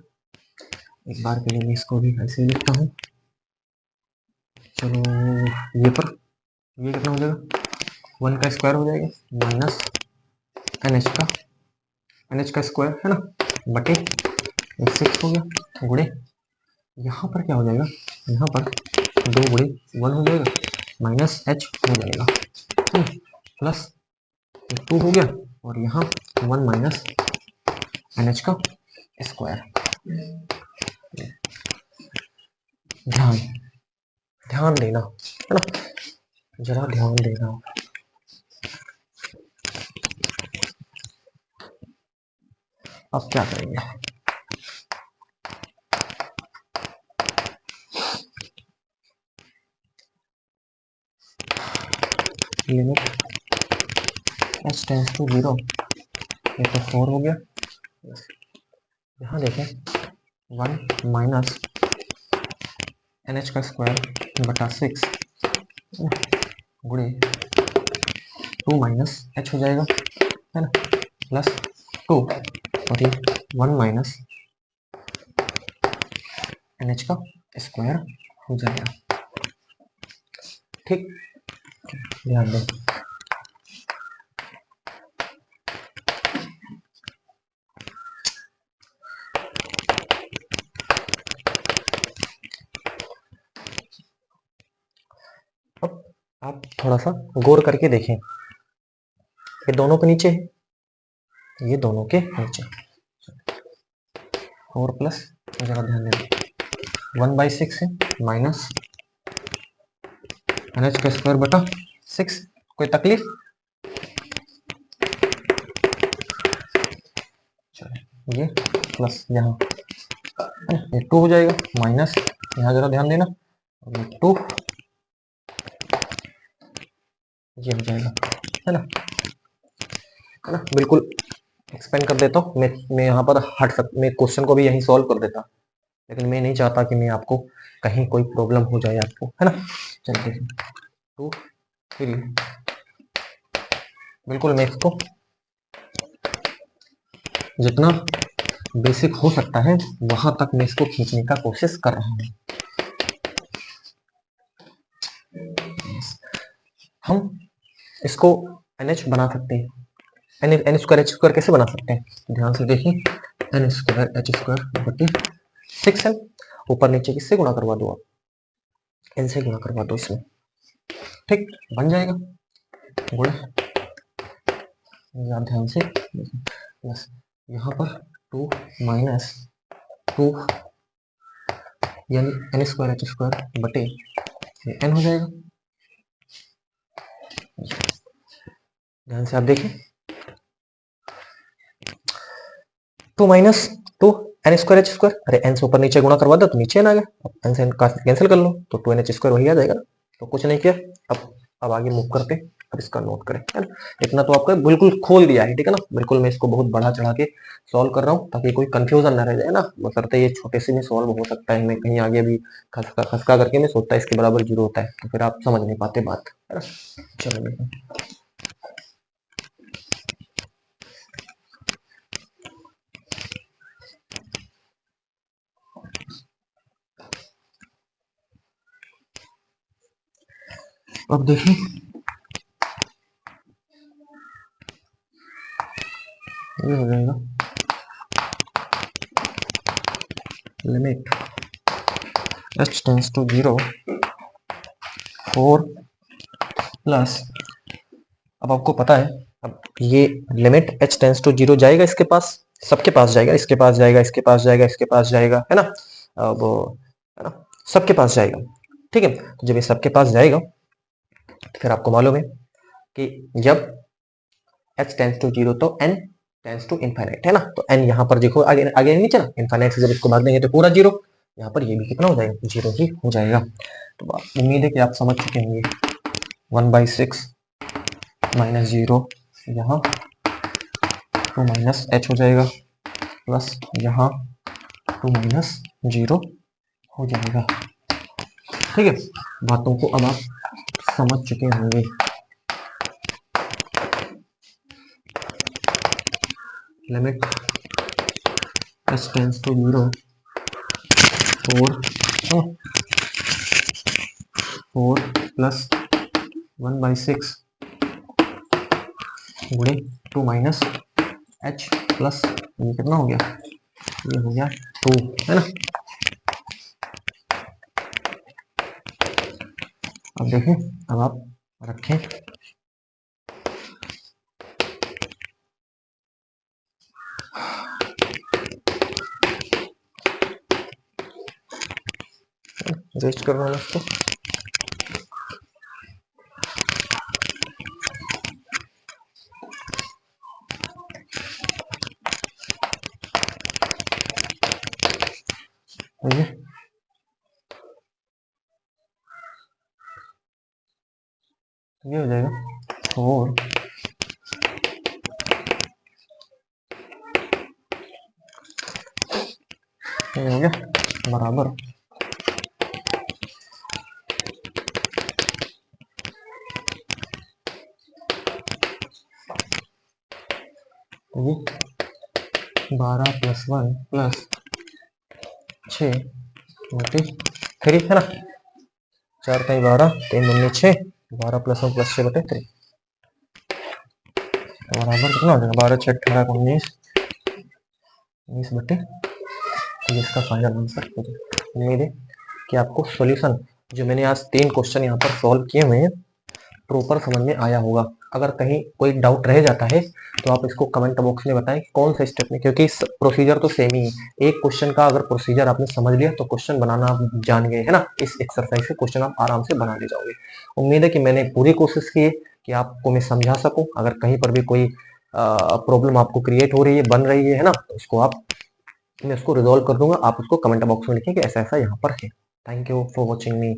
एक बार के लिए मैं इसको भी ऐसे ही लिखता हूँ, चलो ये पर ये कितना हो जाएगा 1 का स्क्वायर हो जाएगा माइनस एन एच का स्क्वायर, है ना, बटे 6 हो गया गुणे यहाँ पर क्या हो जाएगा, यहाँ पर 2 गुणे 1 हो जाएगा माइनस एच हो जाएगा प्लस 2 हो गया और यहाँ 1 माइनस एन एच का स्क्वायर। ध्यान ध्यान देना, है ना, जरा ध्यान देना। अब क्या करेंगे, लिमिट h टेंड्स टू 0, ये तो 4 हो गया, यहाँ देखें 1 माइनस एन एच का स्क्वायर बटा 6 गुणे 2 माइनस एच हो जाएगा, है ना, प्लस 2 और ये 1 माइनस एन एच का स्क्वायर हो जाएगा, ठीक, ध्यान दें। अब आप थोड़ा सा गौर करके देखें, ये दोनों के नीचे है, ये दोनों के नीचे 4 प्लस, जरा ध्यान दें 1/6 है माइनस एन एच का स्क्वायर बटा 6, कोई तकलीफ, ये प्लस यहाँ ये 2 हो जाएगा माइनस, यहाँ जरा ध्यान देना, ये 2 ये हो जाएगा, है ना, है ना, बिल्कुल एक्सपेंड कर देता हूँ मैं यहाँ पर मैं क्वेश्चन को भी यहीं सॉल्व कर देता, लेकिन मैं नहीं चाहता कि मैं आपको कहीं कोई प्रॉब्लम हो जाए आपको, है ना। चलिए 2 3 बिल्कुल मैं इसको जितना बेसिक हो सकता है वहां तक मैं इसको खींचने का कोशिश कर रहा हूँ। हम इसको NH बना सकते हैं, एन स्क्वायर एच स्क्वायर कैसे बना सकते हैं, ध्यान से देखिए एन स्क्वायर एच स्क्वायर बटे 6n, ऊपर नीचे किससे गुणा करवा दो आप, एन से गुणा करवा दो इसमें, ठीक, बन जाएगा गुणा, ध्यान से प्लस यहाँ पर 2 माइनस 2 यानी एन स्क्वायर एच स्क्वायर बटे एन हो जाएगा, ध्यान से आप देखें 2 minus 2 n square h square, अरे एन से ऊपर नीचे गुणा करवा दो तो नीचे एन आ गया, अब एन से कैंसिल कर लो तो 2n h स्क्वायर वही आ जाएगा ना। तो कुछ नहीं किया, अब आगे मूव करते, अब इसका नोट करें, है ना। इतना तो आपका बिल्कुल खोल दिया है, ठीक है ना। बिल्कुल मैं इसको बहुत बढ़ा चढ़ा के सॉल्व कर रहा हूँ ताकि कोई कंफ्यूजन ना रह जाए ना, बशर्ते ये छोटे से में सॉल्व हो सकता है, मैं कहीं आगे भी खसका खसका करके मैं सोचता है इसके बराबर जीरो होता है, तो फिर आप समझ नहीं पाते बात, है ना। चलो देखो, अब देखिए ये हो जाएगा limit h tends to 0 4 plus, अब आपको पता है, अब ये लिमिट h टेंस टू 0 जाएगा इसके पास, सबके पास जाएगा, इसके पास जाएगा, इसके पास जाएगा, इसके पास जाएगा, है ना। अब है ना, सबके पास जाएगा, ठीक है। तो जब ये सबके पास जाएगा तो फिर आपको मालूम है कि जब h टेंस टू 0 तो n टेंस टू इनफाइनाइट, है ना। तो n यहाँ पर देखो आगे आगे नीचे ना, इनफाइनाइट से जब इसको भाग देंगे तो पूरा जीरो, यहाँ पर ये भी कितना हो जाएगा, जीरो ही हो जाएगा। तो उम्मीद है कि आप समझ चुके होंगे। 1/6 माइनस जीरो, यहाँ 2 माइनस एच हो जाएगा, प्लस यहाँ 2 माइनस जीरो हो जाएगा, ठीक है। बातों को अब आप समझ चुके होंगे। Limit h tends to 0 4 plus 1/6 गुणे 2 माइनस एच प्लस ये कितना हो गया, ये हो गया 2, है ना। अब देखें, अब आप रखें, रेस्ट कर रहा हूँ इसको, ये हो जाएगा 4 ये हो गया बराबर ये 12 प्लस 1 प्लस 6 बटे 3, है ना। 4 कहीं 12, 3 19 6, 12 प्लस 1 प्लस 6 बटे 3 बराबर कितना हो जाएगा, 12 6 18 19 19 बटे, तो ये इसका फाइनल आंसर हो जाएगा। उम्मीद है कि आपको सॉल्यूशन जो मैंने आज 3 क्वेश्चन यहाँ पर सॉल्व किए हुए हैं प्रॉपर समझ में आया होगा। अगर कहीं कोई डाउट रह जाता है तो आप इसको कमेंट बॉक्स में बताएं कौन सा स्टेप में, क्योंकि प्रोसीजर तो सेम ही है। एक क्वेश्चन का अगर प्रोसीजर आपने समझ लिया तो क्वेश्चन बनाना आप जान गए, है ना। इस एक्सरसाइज से क्वेश्चन आप आराम से बना ले जाओगे। उम्मीद है कि मैंने पूरी कोशिश की है कि आपको मैं समझा सकूं। अगर कहीं पर भी कोई प्रॉब्लम आपको क्रिएट हो रही है, बन रही है ना, तो उसको आप, मैं उसको रिजॉल्व कर दूंगा। आप उसको कमेंट बॉक्स में लिखें कि ऐसा ऐसा यहाँ पर है। Thank you for watching me.